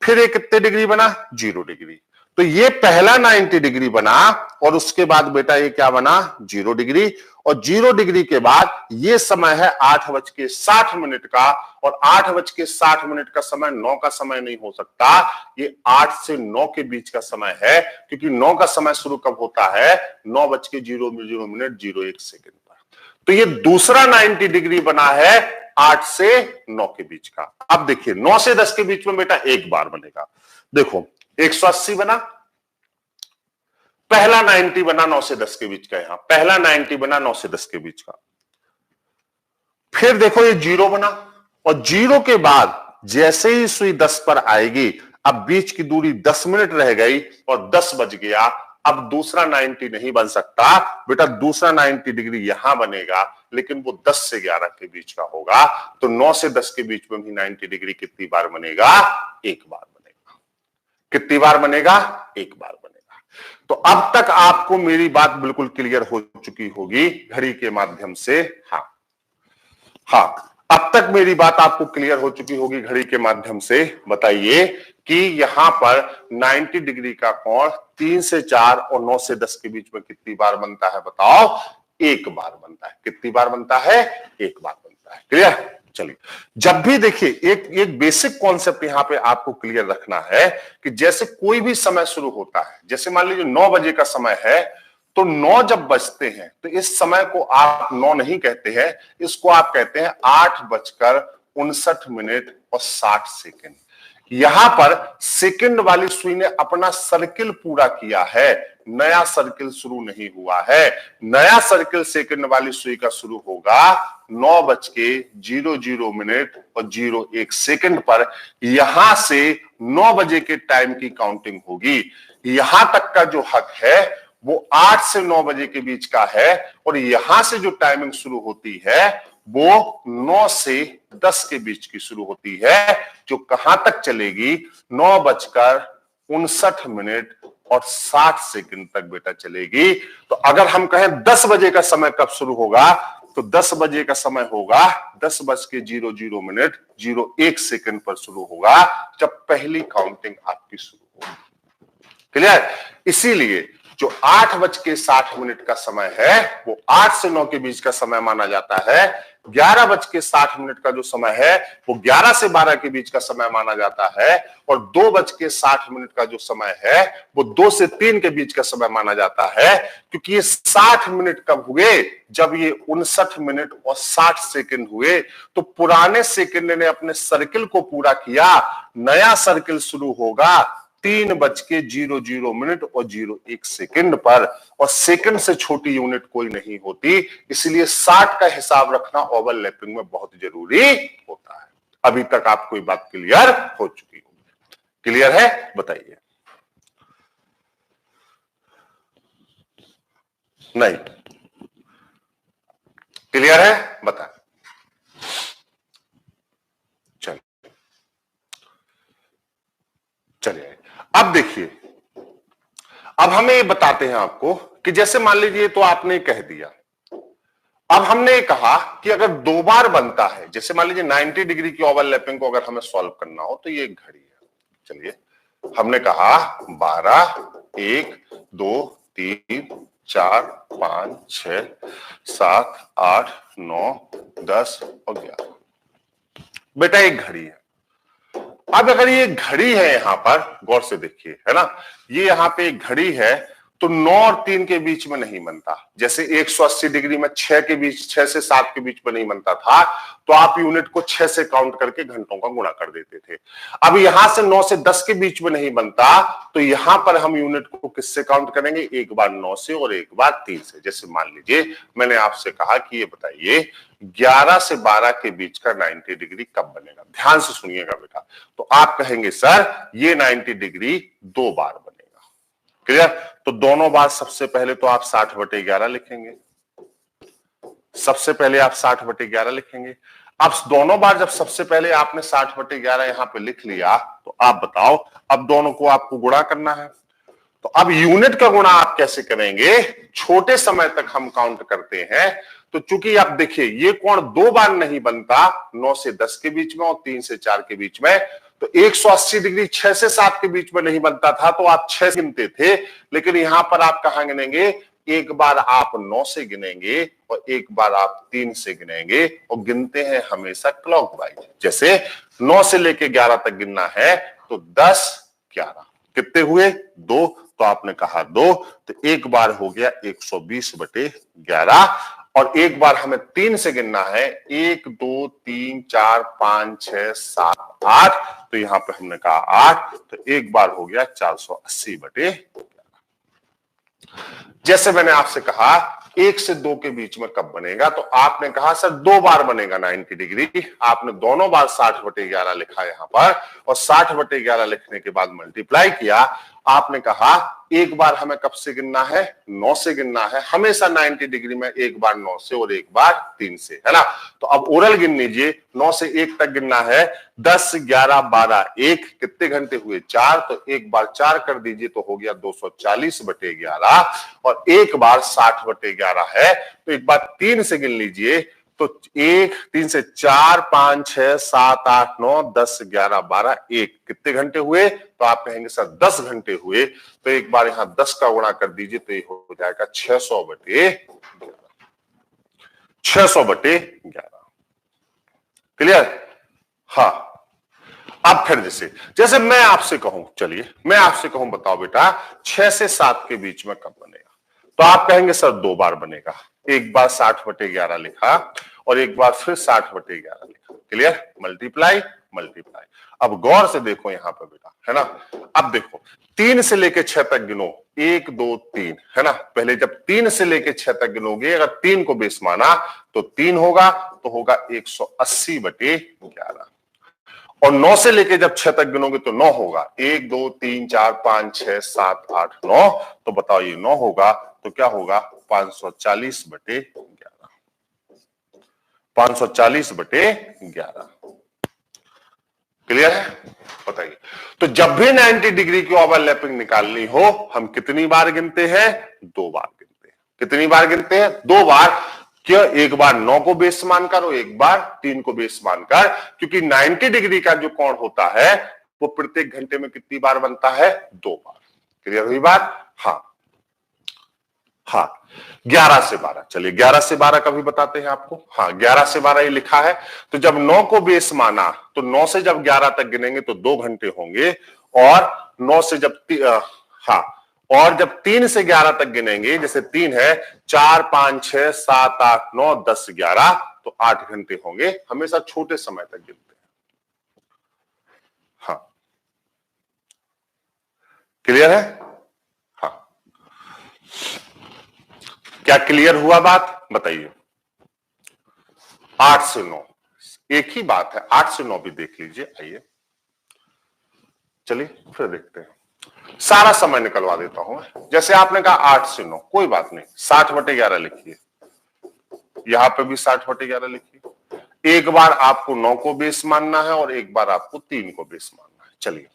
फिर ये कितने डिग्री बना? 0 डिग्री। तो ये पहला 90 डिग्री बना, और उसके बाद बेटा ये क्या बना? 0 डिग्री। और 0 डिग्री के बाद ये समय है 8:60 का, और 8:60 का समय 9 का समय नहीं हो सकता। ये 8 से 9 के बीच का समय है, क्योंकि 9 का समय शुरू कब होता है? 9:00:01 पर। तो ये दूसरा 90 डिग्री बना है 8 से 9 के बीच का। अब देखिए 9 से 10 के बीच में बेटा एक बार बनेगा। देखो 180 बना, पहला 90 बना 9 से 10 के बीच का। यहां पहला 90 बना 9 से 10 के बीच का। फिर देखो ये 0 बना, और 0 के बाद जैसे ही सुई 10 पर आएगी, अब बीच की दूरी 10 मिनट रह गई और 10 बज गया। अब दूसरा 90 नहीं बन सकता बेटा, दूसरा 90 डिग्री यहां बनेगा, लेकिन वो 10 से 11 के बीच का होगा। तो 9 से 10 के बीच में भी 90 डिग्री कितनी बार बनेगा? एक बार बनेगा। कितनी बार बनेगा? एक बार बनेगा। तो अब तक आपको मेरी बात बिल्कुल क्लियर हो चुकी होगी घड़ी के माध्यम से। हाँ, अब तक मेरी बात आपको क्लियर हो चुकी होगी घड़ी के माध्यम से। बताइए कि यहां पर 90 डिग्री का कोण 3 से 4 और 9 से 10 के बीच में कितनी बार बनता है? बताओ। एक बार बनता है। कितनी बार बनता है? एक बार बनता है। क्लियर? चलिए, जब भी देखिए एक बेसिक कॉन्सेप्ट यहां पे आपको क्लियर रखना है कि जैसे कोई भी समय शुरू होता है, जैसे मान लीजिए 9 बजे का समय है, तो 9 जब बजते हैं तो इस समय को आप 9 नहीं कहते हैं, इसको आप कहते हैं 8:59 और 60 मिनट। यहां पर सेकंड वाली सुई ने अपना सर्किल पूरा किया है, नया सर्किल शुरू नहीं हुआ है। नया सर्किल सेकंड वाली सुई का शुरू होगा 9:00 और 01 पर। यहां से 9 बजे के टाइम की काउंटिंग होगी। यहां तक का जो हक है वो 8 से 9 बजे के बीच का है, और यहां से जो टाइमिंग शुरू होती है वो 9 से 10 के बीच की शुरू होती है, जो कहां तक चलेगी? 9:59 और 60 तक बेटा चलेगी। तो अगर हम कहें 10 बजे का समय कब शुरू होगा, तो 10 बजे का समय होगा 10:00 पर शुरू होगा, जब पहली काउंटिंग आपकी शुरू होगी। क्लियर? इसीलिए जो 8:60 का समय है वो 8 से 9 के बीच का समय माना जाता है। 11:60 का जो समय है वो 11 से 12 के बीच का समय माना जाता है, और 2:60 का जो समय है वो 2 से 3 के बीच का समय माना जाता है। क्योंकि ये 60 मिनट कब हुए? जब ये 59 मिनट और 60 हुए, तो पुराने सेकंड ने अपने सर्किल को पूरा किया, नया सर्किल शुरू होगा 3:00 पर, और सेकंड से छोटी यूनिट कोई नहीं होती। इसलिए 60 का हिसाब रखना ओवरलैपिंग में बहुत जरूरी होता है। अभी तक आपको ये बात क्लियर हो चुकी होगी। क्लियर है? बताइए। नहीं क्लियर है? बता। चलिए, अब देखिए, अब हमें ये बताते हैं आपको कि जैसे मान लीजिए तो आपने कह दिया, अब हमने कहा कि अगर 2 बार बनता है, जैसे मान लीजिए 90 डिग्री की ओवरलैपिंग को अगर हमें सॉल्व करना हो तो ये एक घड़ी है। चलिए, हमने कहा 12, 1, 2, 3, 4, 5, 6, 7, 8, 9, 10 और 11। बेटा एक घड़ी है। अब अगर ये घड़ी है, यहां पर गौर से देखिए, है ना, ये यहां पे एक घड़ी है, तो 9 और 3 के बीच में नहीं बनता। जैसे 180 डिग्री में 6 के बीच, 6 से 7 के बीच में नहीं बनता था, तो आप यूनिट को 6 से काउंट करके घंटों का गुणा कर देते थे। अब यहां से 9 से 10 के बीच में नहीं बनता, तो यहां पर हम यूनिट को किससे काउंट करेंगे? एक बार 9 से और एक बार 3 से। जैसे मान लीजिए मैंने आपसे कहा कि ये बताइए 11 से 12 के बीच का 90 डिग्री कब बनेगा? ध्यान से सुनिएगा बेटा। तो आप कहेंगे सर ये 90 डिग्री 2 बार बनेगा। क्लियर? तो दोनों बार सबसे पहले तो आप 60/11 लिखेंगे। सबसे पहले आप 60/11 लिखेंगे। अब दोनों बार जब सबसे पहले आपने 60/11 यहां पे लिख लिया, तो आप बताओ अब दोनों को आपको गुणा करना है। तो अब यूनिट का गुणा आप कैसे करेंगे? छोटे समय तक हम काउंट करते हैं, तो चूंकि आप देखिए ये कोण 2 बार नहीं बनता, 9 से 10 के बीच में और 3 से 4 के बीच में, तो 180 डिग्री 6 से 7 के बीच में नहीं बनता था, तो आप 6 गिनते थे। लेकिन यहां पर आप कहां गिनेंगे? एक बार आप 9 से गिनेंगे और एक बार आप 3 से गिनेंगे, और गिनते हैं हमेशा क्लॉकवाइज। जैसे 9 से लेके 11 तक गिनना है, तो 10, 11 कितने हुए? 2। तो आपने कहा 2, तो एक बार हो गया 120/11, और एक बार हमें 3 से गिनना है, 1, 2, 3, 4, 5, 6, 7, 8। तो यहां पे हमने कहा 8, तो एक बार हो गया 480/11। जैसे मैंने आपसे कहा 1 से 2 के बीच में कब बनेगा, तो आपने कहा सर 2 बार बनेगा 90 डिग्री। आपने दोनों बार 60/11 लिखा यहां पर, और 60/11 लिखने के बाद मल्टीप्लाई किया। आपने कहा एक बार हमें कब से गिनना है? 9 से गिनना है। हमेशा 90 डिग्री में एक बार 9 से और एक बार 3 से, है ना। तो अब ओरल गिन लीजिए, 9 से 1 तक गिनना है, 10, 11, 12, 1 कितने घंटे हुए? 4। तो एक बार 4 कर दीजिए तो हो गया 240/11, और एक बार 60/11 है, तो एक बार 3 से गिन लीजिए, तो 1, 3 से 4, 5, 6, 7, 8, 9, 10, 11, 12, 1 कितने घंटे हुए? तो आप कहेंगे सर 10 घंटे हुए। तो एक बार यहां 10 का गुणा कर दीजिए, तो ये हो जाएगा 600/11। 600/11। क्लियर? हाँ। अब फिर जैसे जैसे मैं आपसे कहूं, चलिए मैं आपसे कहूं बताओ बेटा 6 से 7 के बीच में कब बनेगा, तो आप कहेंगे सर 2 बार बनेगा। एक बार 60/11 लिखा और एक बार फिर 60/11 लिखा। क्लियर? Multiply multiply. अब गौर से देखो यहां पर बेटा, है ना। अब देखो 3 से लेके 6 तक गिनो, 1 2 3, है ना। पहले जब 3 से लेके 6 तक गिनोगे, अगर 3 को बेस माना तो 3 होगा, तो होगा 180/11। और 9 से लेके जब 6 तक गिनोगे तो 9 होगा, 1 2 3 4 5 6 7 8 9। तो बताओ ये 9 होगा तो क्या होगा, 540/11। 540/11। क्लियर है? बताइए। तो जब भी 90 डिग्री की ओवरलैपिंग निकालनी हो, हम कितनी बार गिनते हैं? 2 बार गिनते हैं। कितनी बार गिनते हैं? 2 बार। क्या एक बार 9 को बेस मानकर और एक बार 3 को बेस मानकर, क्योंकि 90 डिग्री का जो कोण होता है वो प्रत्येक घंटे में कितनी बार बनता है? 2 बार। क्लियर हुई बात? हाँ हाँ। 11 से 12, चलिए 11 से 12 का भी बताते हैं आपको। हाँ 11 से 12 ये लिखा है। तो जब 9 को बेस माना तो 9 से जब 11 तक गिनेंगे तो 2 घंटे होंगे, और 9 से जब हाँ, और जब 3 से 11 तक गिनेंगे, जैसे 3 है, 4 5 6 7 8 9 10 11, तो 8 घंटे होंगे। हमेशा छोटे समय तक गिनते हैं। हाँ क्लियर है? हाँ। क्या क्लियर हुआ बात? बताइए। 8 से 9 एक ही बात है, 8 से 9 भी देख लीजिए। आइए चलिए फिर देखते हैं। सारा समय निकलवा देता हूं। जैसे आपने कहा 8 से 9, कोई बात नहीं, 60/11 लिखिए। यहां पे भी 60/11 लिखिए। एक बार आपको 9 को बेस मानना है और एक बार आपको 3 को बेस मानना है। चलिए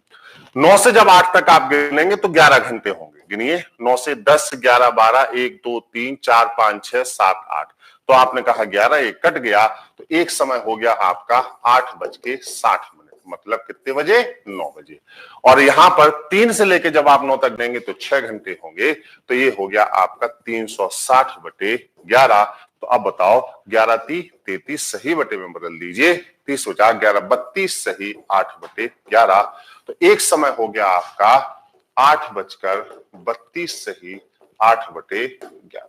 9 से जब 8 तक आप गिनेंगे तो 11 घंटे होंगे। गिनिए, 9 से 10 11 12 1 2 3 4 5 6 7 8। तो आपने कहा 11, एक कट गया, तो एक समय हो गया आपका 8:60। मतलब कितने बजे? 9 बजे। और यहां पर 3 से लेके जब आप 9 तक देंगे तो 6 घंटे होंगे। तो ये हो गया आपका 360/11। तो अब बताओ 11 30 33 सही बटे में बदल दीजिए। 30 50 11 32 सही 8/11। तो एक समय हो गया आपका 8:32 सही 8/11।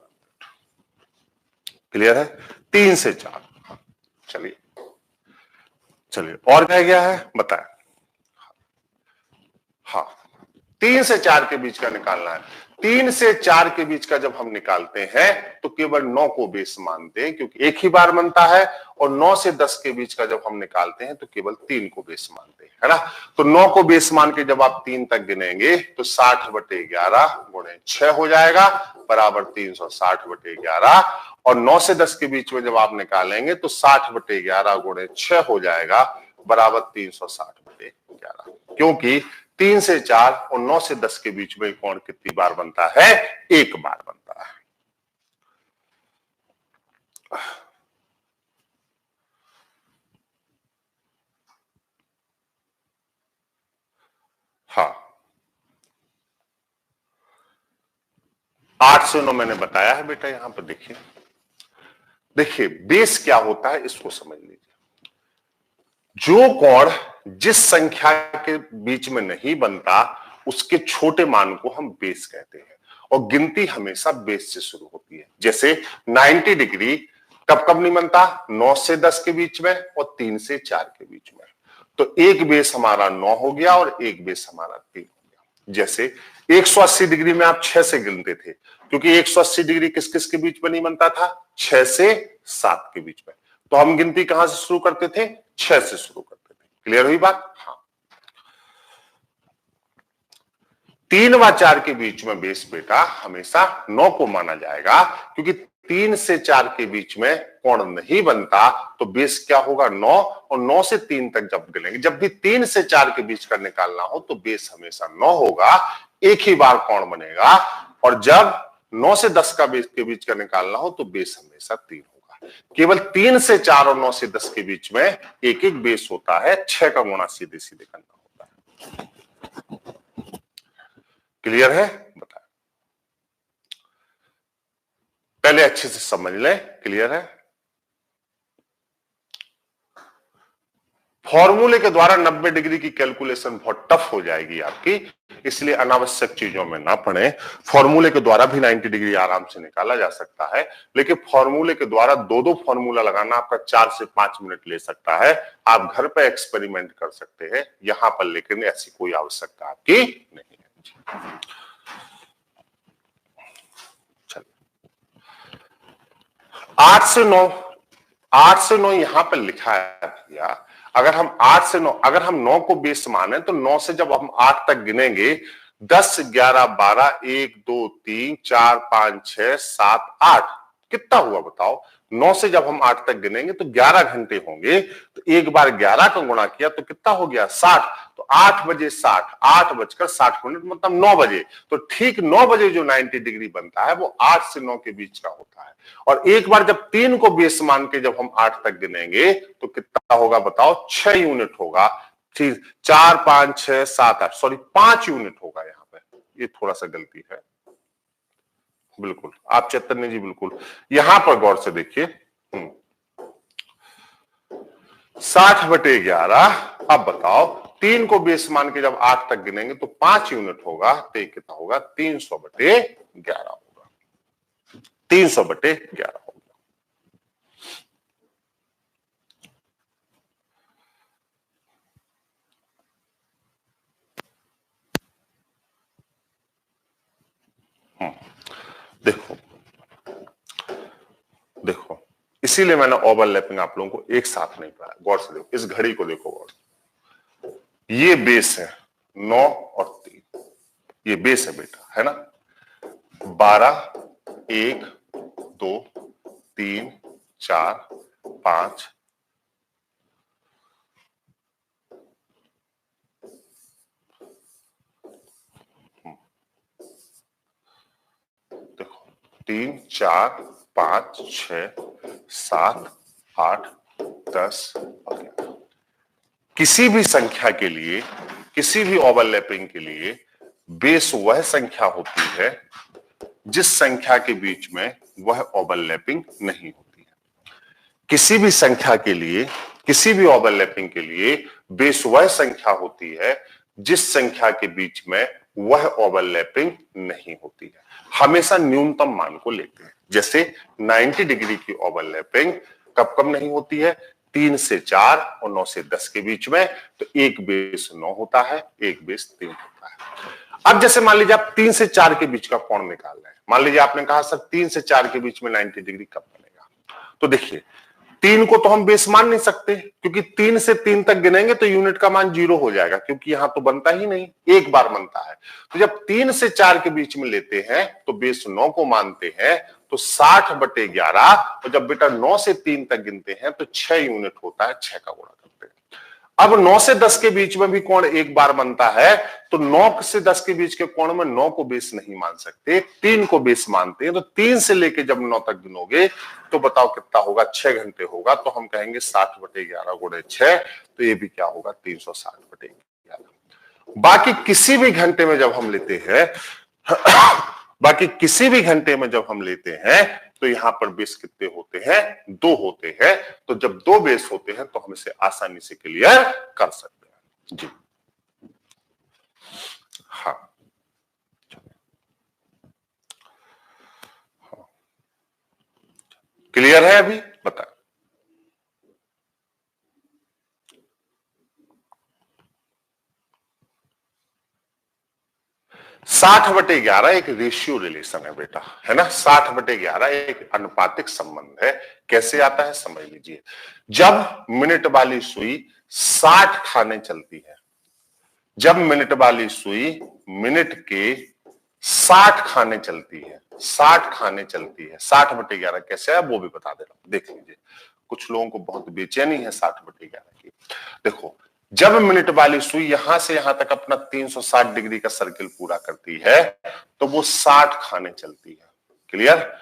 क्लियर है? 3 से 4। चलिए चलिए और रह गया है, बताएं। हाँ 3 से 4 के बीच का निकालना है। 3 से 4 के बीच का जब हम निकालते हैं तो केवल 9 को बेस मानते हैं, क्योंकि एक ही बार बनता है। और 9 से 10 के बीच का जब हम निकालते हैं तो केवल 3 को बेस मानते हैं, है ना। तो 9 को बेस मान के जब आप 3 तक गिनेंगे तो 60/11 गुणे 6 हो जाएगा, बराबर 360/11। और 9 से 10 के बीच में जब आप निकालेंगे तो 60/11 गुणे 6 हो जाएगा, बराबर 360/11। क्योंकि 3 से 4 और 9 से 10 के बीच में कोण कितनी बार बनता है? एक बार बनता है। हाँ 8 से 9 मैंने बताया है बेटा। यहां पर देखिए, देखिए बेस क्या होता है इसको समझ लीजिए। जो कोण जिस संख्या के बीच में नहीं बनता उसके छोटे मान को हम बेस कहते हैं। और गिनती हमेशा बेस से शुरू होती है। जैसे 90 डिग्री कब कब नहीं बनता? 9 से 10 के बीच में और 3 से 4 के बीच में। तो एक बेस हमारा 9 हो गया और एक बेस हमारा 3 हो गया। जैसे 180 डिग्री में आप 6 से गिनते थे, क्योंकि 180 डिग्री किस किस के बीच में नहीं बनता था? 6 से 7 के बीच में। तो हम गिनती कहां से शुरू करते थे? 6 से शुरू करते थे। क्लियर हुई बात? हाँ। 3 व 4 के बीच में बेस बेटा हमेशा 9 को माना जाएगा, क्योंकि 3 से 4 के बीच में कोण नहीं बनता। तो बेस क्या होगा? 9। और 9 से 3 तक जब गिनेंगे, जब भी 3 से 4 के बीच का निकालना हो तो बेस हमेशा 9 होगा, एक ही बार कोण बनेगा। और जब 9 से 10 का बेस के बीच का निकालना हो तो बेस हमेशा 3 होगा। केवल 3 से 4 और 9 से 10 के बीच में एक एक बेस होता है। 6 का गुणा सीधे सीधे करना होता है। क्लियर है? बताएं। पहले अच्छे से समझ लें। क्लियर है? फॉर्मूले के द्वारा 90 डिग्री की कैलकुलेशन बहुत टफ हो जाएगी आपकी, इसलिए अनावश्यक चीजों में ना पड़े। फॉर्मूले के द्वारा भी 90 डिग्री आराम से निकाला जा सकता है, लेकिन फॉर्मूले के द्वारा दो फॉर्मूला लगाना आपका 4 से 5 मिनट ले सकता है। आप घर पे एक्सपेरिमेंट कर सकते हैं यहां पर, लेकिन ऐसी कोई आवश्यकता आपकी नहीं है। 8 से 9 यहां पर लिखा है भैया। अगर हम 8 से 9, अगर हम 9 को बेस माने तो 9 से जब हम 8 तक गिनेंगे 10, 11, 12, 1, 2, 3, 4, 5, 6, 7, 8 कितना हुआ बताओ। 9 से जब हम 8 तक गिनेंगे तो 11 घंटे होंगे, तो एक बार 11 का गुणा किया तो कितना हो गया 60। तो 8 बजे 60, 8:60 मतलब 9 बजे। तो ठीक 9 बजे जो 90 डिग्री बनता है वो 8 से 9 के बीच का होता है। और एक बार जब 3 को बेस मान के जब हम 8 तक गिनेंगे तो कितना होगा बताओ, 6 यूनिट होगा। ठीक 4, 5, 6, 7, 8 सॉरी 5 यूनिट होगा यहाँ पे, ये थोड़ा सा गलती है। बिल्कुल आप चैतन्य जी बिल्कुल यहां पर गौर से देखिए। 60/11। अब बताओ 3 को बेस मान के जब 8 तक गिनेंगे तो 5 यूनिट होगा, तो कितना होगा 300/11 होगा। 300/11 होगा। देखो देखो इसीलिए मैंने ओवरलैपिंग आप लोगों को एक साथ नहीं पढ़ाया। गौर से देखो, इस घड़ी को देखो गौर से, ये बेस है 9 और 3, ये बेस है बेटा, है ना। 12, 1, 2, 3, 4, 5, देखो 3, 4, 5, 6, 7, 8, 10 और 11। किसी भी संख्या के लिए, किसी भी ओवरलैपिंग के लिए बेस वह संख्या होती है जिस संख्या के बीच में वह ओवरलैपिंग नहीं होती है। किसी भी संख्या के लिए, किसी भी ओवरलैपिंग के लिए बेस वह संख्या होती है जिस संख्या के बीच में वह ओवरलैपिंग नहीं होती है। हमेशा न्यूनतम मान को लेते हैं। जैसे 90 डिग्री की ओवरलैपिंग कब कब नहीं होती है, 3 से 4 और 9 से 10 के बीच में। तो एक बेस 9 होता है, एक बेस 3 होता है। अब जैसे मान लीजिए आप 3 से 4 के बीच का कोण निकाल रहे हैं। मान लीजिए आपने कहा सर 3 से 4 के बीच में 90 डिग्री कब बनेगा, तो देखिए 3 को तो हम बेस मान नहीं सकते, क्योंकि 3 से 3 तक गिनेंगे तो यूनिट का मान 0 हो जाएगा, क्योंकि यहां तो बनता ही नहीं, एक बार बनता है। तो जब 3 से 4 के बीच में लेते हैं तो बेस 9 को मानते हैं, तो 60/11। और जब बेटा 9 से 3 तक गिनते हैं तो 6 यूनिट होता है, 6 का गुणा करते हैं। अब 9 से 10 के बीच में भी कोण एक बार बनता है, तो 9 से 10 के बीच के कोण में 9 को बेस नहीं मान सकते, 3 को बेस मानते हैं। तो 3 से लेके जब 9 तक गिनोगे तो बताओ कितना होगा, 6 घंटे होगा। तो हम कहेंगे 60/11 गुणे 6, तो ये भी क्या होगा 360/11। बाकी किसी भी घंटे में जब हम लेते हैं बाकी किसी भी घंटे में जब हम लेते हैं तो यहां पर बेस कितने होते हैं, 2 होते हैं। तो जब 2 बेस होते हैं तो हम इसे आसानी से क्लियर कर सकते हैं जी। हाँ, क्लियर है अभी, बता। 60/11 एक रेशियो रिलेशन है बेटा, है ना। 60/11 एक अनुपातिक संबंध है। कैसे आता है समझ लीजिए। जब मिनट वाली सुई 60 खाने चलती है, जब मिनट वाली सुई मिनट के 60 खाने चलती है, 60 खाने चलती है, 60/11 कैसे है वो भी बता दे रहा हूं, देख लीजिए। कुछ लोगों को बहुत बेचैनी है 60/11 की। देखो, जब मिनट वाली सुई यहां से यहां तक अपना 360 डिग्री का सर्किल पूरा करती है तो वो 60 खाने चलती है। क्लियर।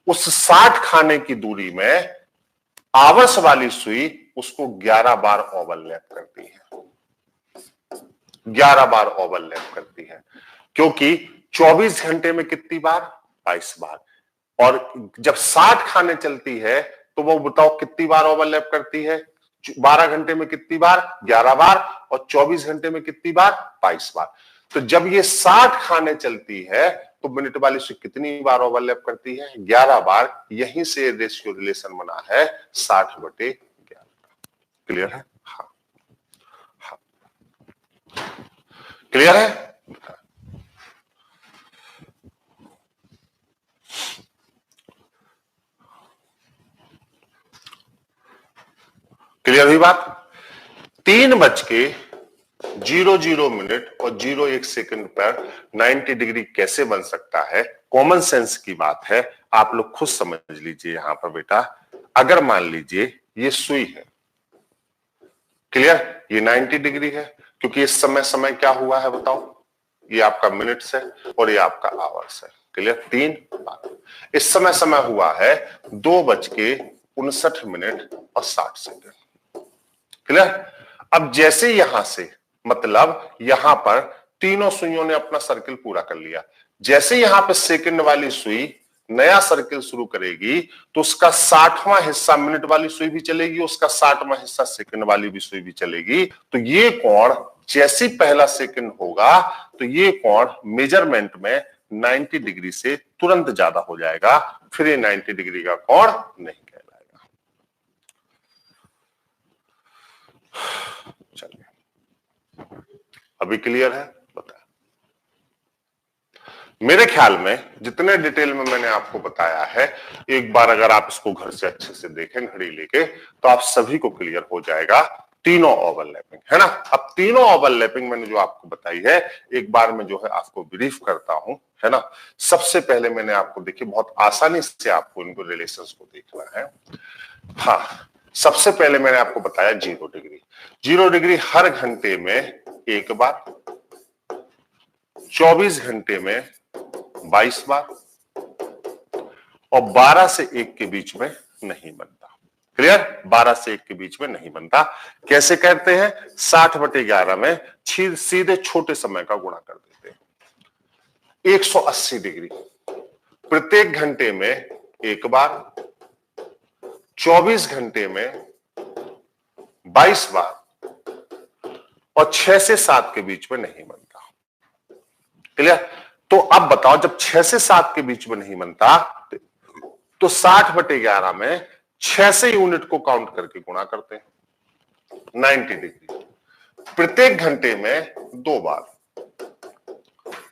उस 60 खाने की दूरी में आवस वाली सुई उसको 11 बार ओवरलैप करती है, 11 बार ओवरलैप करती है। क्योंकि 24 घंटे में कितनी बार, 22 बार। और जब 60 खाने चलती है तो वो बताओ कितनी बार ओवरलैप करती है, 12 घंटे में कितनी बार? 11 बार। और 24 घंटे में कितनी बार? 22 बार। तो जब ये 60 खाने चलती है तो मिनट वाली सुई कितनी बार ओवरलैप करती है? 11 बार। यहीं से रेशियो रिलेशन बना है 60/11। क्लियर है? हाँ, हाँ, क्लियर है? क्लियर हुई बात? 3:00 और 01 सेकंड पर 90 डिग्री कैसे बन सकता है? कॉमन सेंस की बात है, आप लोग खुद समझ लीजिए। यहां पर बेटा अगर मान लीजिए ये सुई है, क्लियर, ये 90 डिग्री है, क्योंकि इस समय क्या हुआ है बताओ? ये आपका मिनट्स है और ये आपका आवर्स है। क्लियर? 3 बात। इस समय हुआ है 2:59 और 60 सेकंड। क्लियर? अब जैसे यहां से मतलब यहां पर तीनों सुइयों ने अपना सर्किल पूरा कर लिया, जैसे यहां पे सेकंड वाली सुई नया सर्किल शुरू करेगी तो उसका 60वां हिस्सा मिनट वाली सुई भी चलेगी, उसका 60वां हिस्सा सेकंड वाली भी सुई भी चलेगी। तो ये कोण जैसे पहला सेकंड होगा तो ये कोण मेजरमेंट में 90 डिग्री से तुरंत ज्यादा हो जाएगा, फिर ये 90 डिग्री का कोण नहीं कहलाएगा। चलिए, अभी क्लियर है? बताया। मेरे ख्याल में जितने डिटेल में मैंने आपको बताया है, एक बार अगर आप इसको घर से अच्छे से देखें घड़ी लेके, तो आप सभी को क्लियर हो जाएगा। तीनों ओवरलैपिंग है ना। अब तीनों ओवरलैपिंग मैंने जो आपको बताई है, एक बार मैं जो है आपको ब्रीफ करता हूं, है ना। सबसे पहले मैंने आपको देखिए बहुत आसानी से आपको इनको रिलेशंस को देखना है। हाँ, सबसे पहले मैंने आपको बताया 0 डिग्री। 0 डिग्री हर घंटे में एक बार, 24 घंटे में 22 बार और 12 से 1 के बीच में नहीं बनता। क्लियर? 12 से 1 के बीच में नहीं बनता। कैसे कहते हैं? 60/11 में सीधे छोटे समय का गुणा कर देते हैं। 180 डिग्री प्रत्येक घंटे में एक बार, 24 घंटे में 22 बार और 6 से 7 के बीच में नहीं बनता। क्लियर? तो अब बताओ, जब 6 से 7 के बीच में नहीं बनता तो 60/11 में 6 से यूनिट को काउंट करके गुणा करते हैं। 90 डिग्री प्रत्येक घंटे में 2 बार,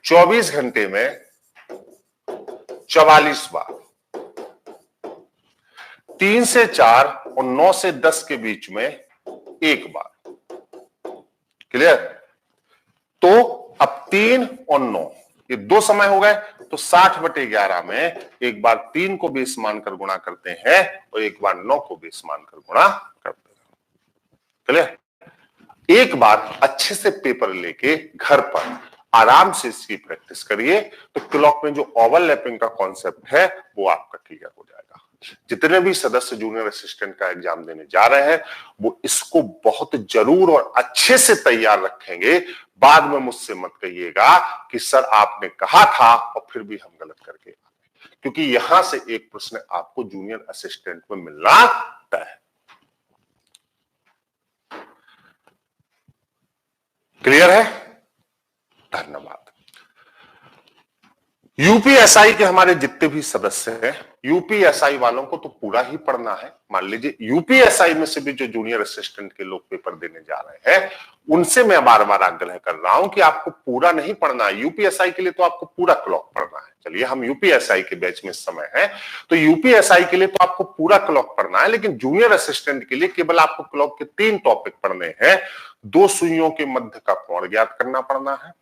24 घंटे में 44 बार, 3 से 4 और 9 से 10 के बीच में एक बार। क्लियर? तो अब 3 और 9 ये 2 समय हो गए, तो 60/11 में एक बार 3 को बेस मानकर गुणा करते हैं और एक बार 9 को बेस मानकर गुणा करते हैं। क्लियर? एक बार अच्छे से पेपर लेके घर पर आराम से इसकी प्रैक्टिस करिए, तो क्लॉक में जो ओवरलैपिंग का कॉन्सेप्ट है वो आपका क्लियर हो जाएगा। जितने भी सदस्य जूनियर असिस्टेंट का एग्जाम देने जा रहे हैं वो इसको बहुत जरूर और अच्छे से तैयार रखेंगे। बाद में मुझसे मत कहिएगा कि सर आपने कहा था और फिर भी हम गलत करके आ गए, क्योंकि यहां से एक प्रश्न आपको जूनियर असिस्टेंट में मिलना तय है। क्लियर है? धन्यवाद। यूपीएसआई के हमारे जितने भी सदस्य हैं, यूपीएसआई वालों को तो पूरा ही पढ़ना है। मान लीजिए यूपीएसआई में से भी जो जूनियर असिस्टेंट के लोग पेपर देने जा रहे हैं, उनसे मैं बार बार आग्रह कर रहा हूं कि आपको पूरा नहीं पढ़ना है। यूपीएसआई के लिए तो आपको पूरा क्लॉक पढ़ना है। चलिए, हम यूपीएसआई के बैच में इस समय है, तो यूपीएसआई के लिए तो आपको पूरा क्लॉक पढ़ना है, लेकिन जूनियर असिस्टेंट के लिए केवल आपको क्लॉक के 3 टॉपिक पढ़ने हैं। 2 सुइयों के मध्य का कोण ज्ञात करना पड़ना है,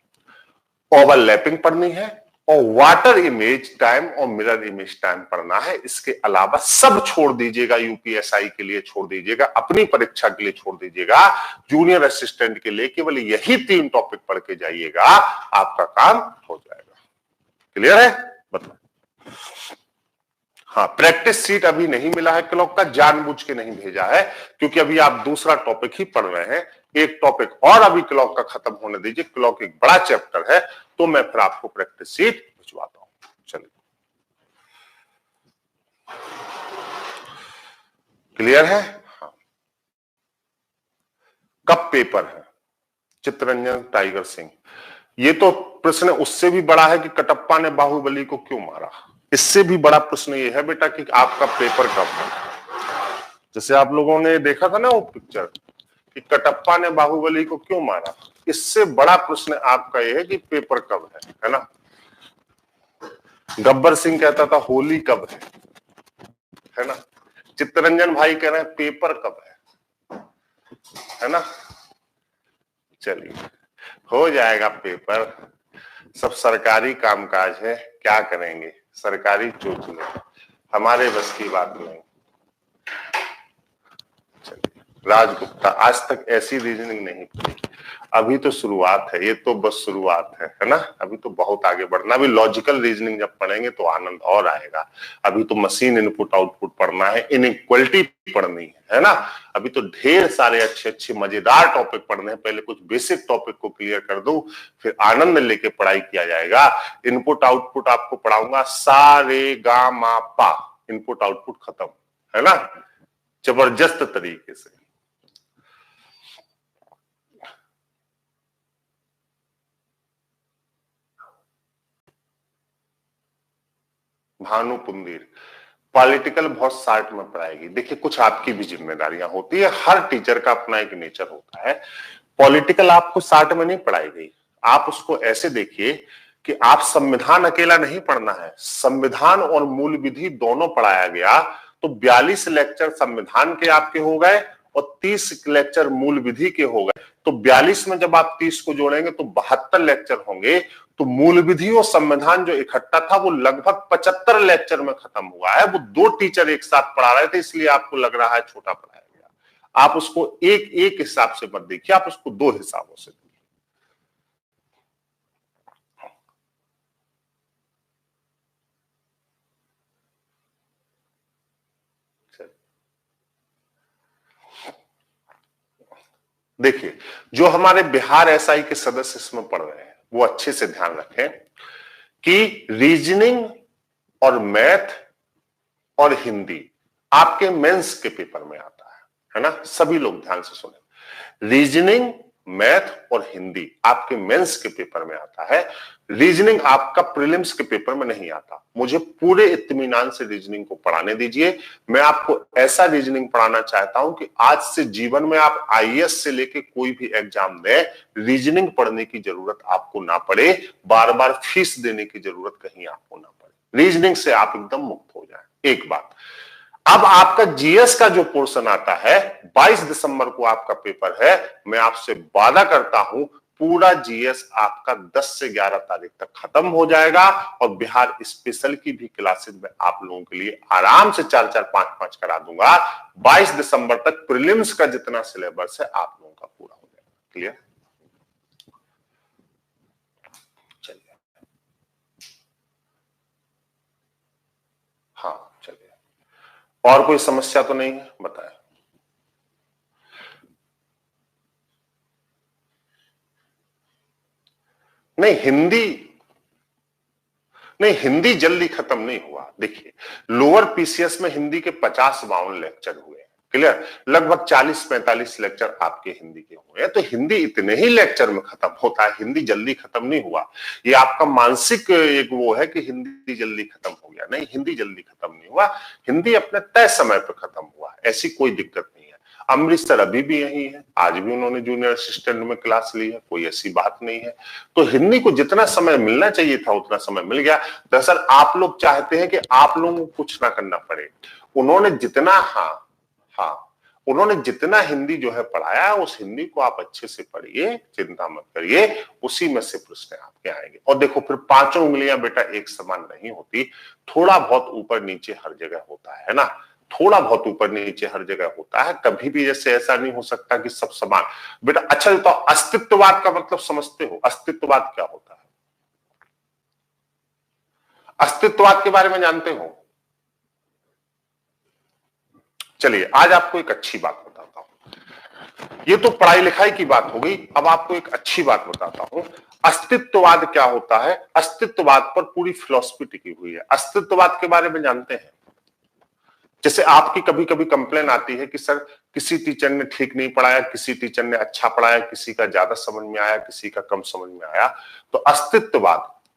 ओवरलैपिंग पढ़नी है और वाटर इमेज टाइम और मिरर इमेज टाइम पढ़ना है। इसके अलावा सब छोड़ दीजिएगा, यूपीएसआई के लिए छोड़ दीजिएगा, अपनी परीक्षा के लिए छोड़ दीजिएगा। जूनियर असिस्टेंट के लिए केवल यही 3 टॉपिक पढ़ के जाइएगा, आपका काम हो जाएगा। क्लियर है? बताओ। हाँ, प्रैक्टिस सीट अभी नहीं मिला है क्लॉक का, जानबूझ के नहीं भेजा है, क्योंकि अभी आप दूसरा टॉपिक ही पढ़ रहे हैं। एक टॉपिक और अभी क्लॉक का खत्म होने दीजिए, क्लॉक एक बड़ा चैप्टर है, तो मैं फिर आपको प्रैक्टिस सीट भिजवाता हूं। चलिए, क्लियर है? हाँ, पेपर है, चित्तरंजन टाइगर सिंह। ये तो प्रश्न उससे भी बड़ा है कि कटप्पा ने बाहुबली को क्यों मारा। इससे भी बड़ा प्रश्न ये है बेटा कि आपका पेपर कब है। जैसे आप लोगों ने देखा था ना वो पिक्चर कि कटप्पा ने बाहुबली को क्यों मारा, इससे बड़ा प्रश्न आपका ये है कि पेपर कब है ना। गब्बर सिंह कहता था होली कब है ना। चित्तरंजन भाई कह रहे हैं पेपर कब है ना। चलिए हो जाएगा पेपर, सब सरकारी कामकाज है, क्या करेंगे, सरकारी चोचले, हमारे बस की बात नहीं। चलिए राजगुप्ता, आज तक ऐसी रीजनिंग नहीं पड़ी, अभी तो शुरुआत है, ये तो बस शुरुआत है ना। अभी तो बहुत आगे बढ़ना, अभी लॉजिकल रीजनिंग जब पढ़ेंगे तो आनंद और आएगा। अभी तो मशीन इनपुट आउटपुट पढ़ना है, इनइक्वालिटी पढ़नी है ना। अभी तो ढेर सारे अच्छे अच्छे मजेदार टॉपिक पढ़ने हैं, पहले कुछ बेसिक टॉपिक को क्लियर कर दो, फिर आनंद लेके पढ़ाई किया जाएगा। इनपुट आउटपुट आपको पढ़ाऊंगा सा रे गा मा पा, इनपुट आउटपुट खत्म है ना, जबरदस्त तरीके से। भानु पुंदीर, पॉलिटिकल बहुत शार्ट में पढ़ाएगी। देखिए कुछ आपकी भी जिम्मेदारियां होती है, हर टीचर का अपना एक नेचर होता है। पॉलिटिकल आपको शार्ट में नहीं पढ़ाई गई, आप उसको ऐसे देखिए कि आप संविधान अकेला नहीं पढ़ना है, संविधान और मूल विधि दोनों पढ़ाया गया, तो 42 लेक्चर संविधान के आपके हो गए और 30 लेक्चर मूल विधि के हो गए। तो 42 में जब आप 30 को जोड़ेंगे तो 72 लेक्चर होंगे। तो मूल विधि और संविधान जो इकट्ठा था वो लगभग 75 लेक्चर में खत्म हुआ है। वो दो टीचर एक साथ पढ़ा रहे थे, इसलिए आपको लग रहा है छोटा पढ़ाया गया। आप उसको एक एक हिसाब से मत देखिए, आप उसको दो हिसाबों से देखिए। देखिए जो हमारे बिहार एसआई के सदस्य इसमें पढ़ रहे हैं वो अच्छे से ध्यान रखें कि रीजनिंग और मैथ और हिंदी आपके मेंस के पेपर में आता है ना। सभी लोग ध्यान से सुने, रीजनिंग मैथ और हिंदी आपके मेंस के पेपर में आता है। रीजनिंग आपका प्रीलिम्स के पेपर में नहीं आता। मुझे पूरे इत्मीनान से रीजनिंग को पढ़ाने दीजिए। मैं आपको ऐसा रीजनिंग पढ़ाना चाहता हूं कि आज से जीवन में आप आईएएस से लेके कोई भी एग्जाम दें, रीजनिंग पढ़ने की जरूरत आपको ना पड़े, बार बार फीस देने की जरूरत कहीं आपको ना पड़े, रीजनिंग से आप एकदम मुक्त हो जाए। एक बात। अब आपका जीएस का जो पोर्शन आता है 22 दिसंबर को आपका पेपर है, मैं आपसे वादा करता हूं पूरा जीएस आपका 10 से 11 तारीख तक खत्म हो जाएगा और बिहार स्पेशल की भी क्लासेस में आप लोगों के लिए आराम से 4-4, 5-5 करा दूंगा। 22 दिसंबर तक प्रीलिम्स का जितना सिलेबस है आप लोगों का पूरा हो जाएगा। क्लियर? चलिए हाँ चलिए, और कोई समस्या तो नहीं है, बताएं। नहीं हिंदी जल्दी खत्म नहीं हुआ। देखिए लोअर पीसीएस में हिंदी के 50-52 लेक्चर हुए, क्लियर, लगभग 40-45 लेक्चर आपके हिंदी के हुए हैं। तो हिंदी इतने ही लेक्चर में खत्म होता है, हिंदी जल्दी खत्म नहीं हुआ। ये आपका मानसिक एक वो है कि हिंदी जल्दी खत्म हो गया, नहीं, हिंदी जल्दी खत्म नहीं हुआ, हिंदी अपने तय समय पर खत्म हुआ, ऐसी कोई दिक्कत नहीं है। अमरीश सर अभी भी यही है, आज भी उन्होंने जूनियर असिस्टेंट में क्लास ली है, कोई ऐसी बात नहीं है। तो हिंदी को जितना समय मिलना चाहिए था उतना समय मिल गया। दरअसल आप लोग चाहते हैं कि आप लोगों को कुछ ना करना पड़े। उन्होंने जितना उन्होंने जितना हिंदी जो है पढ़ाया, उस हिंदी को आप अच्छे से पढ़िए, चिंता मत करिए, उसी में से प्रश्न आपके आएंगे। और देखो फिर 5 उंगलियां बेटा एक समान नहीं होती, थोड़ा बहुत ऊपर नीचे हर जगह होता है ना, थोड़ा बहुत ऊपर नीचे हर जगह होता है। कभी भी जैसे ऐसा नहीं हो सकता कि सब समान। बेटा अच्छा तो अस्तित्ववाद का मतलब समझते हो? अस्तित्ववाद क्या होता है? अस्तित्ववाद के बारे में जानते हो? चलिए आज आपको एक अच्छी बात बताता हूं। ये तो पढ़ाई लिखाई की बात हो गई, अब आपको एक अच्छी बात बताता हूं। अस्तित्ववाद क्या होता है? अस्तित्ववाद पर पूरी फिलॉसफी टिकी हुई है। अस्तित्ववाद के बारे में जानते हैं? जैसे आपकी कभी कभी कंप्लेन आती है कि सर किसी टीचर ने ठीक नहीं पढ़ाया, किसी टीचर ने अच्छा पढ़ाया, किसी का ज्यादा समझ में आया, किसी का कम समझ में आया। तो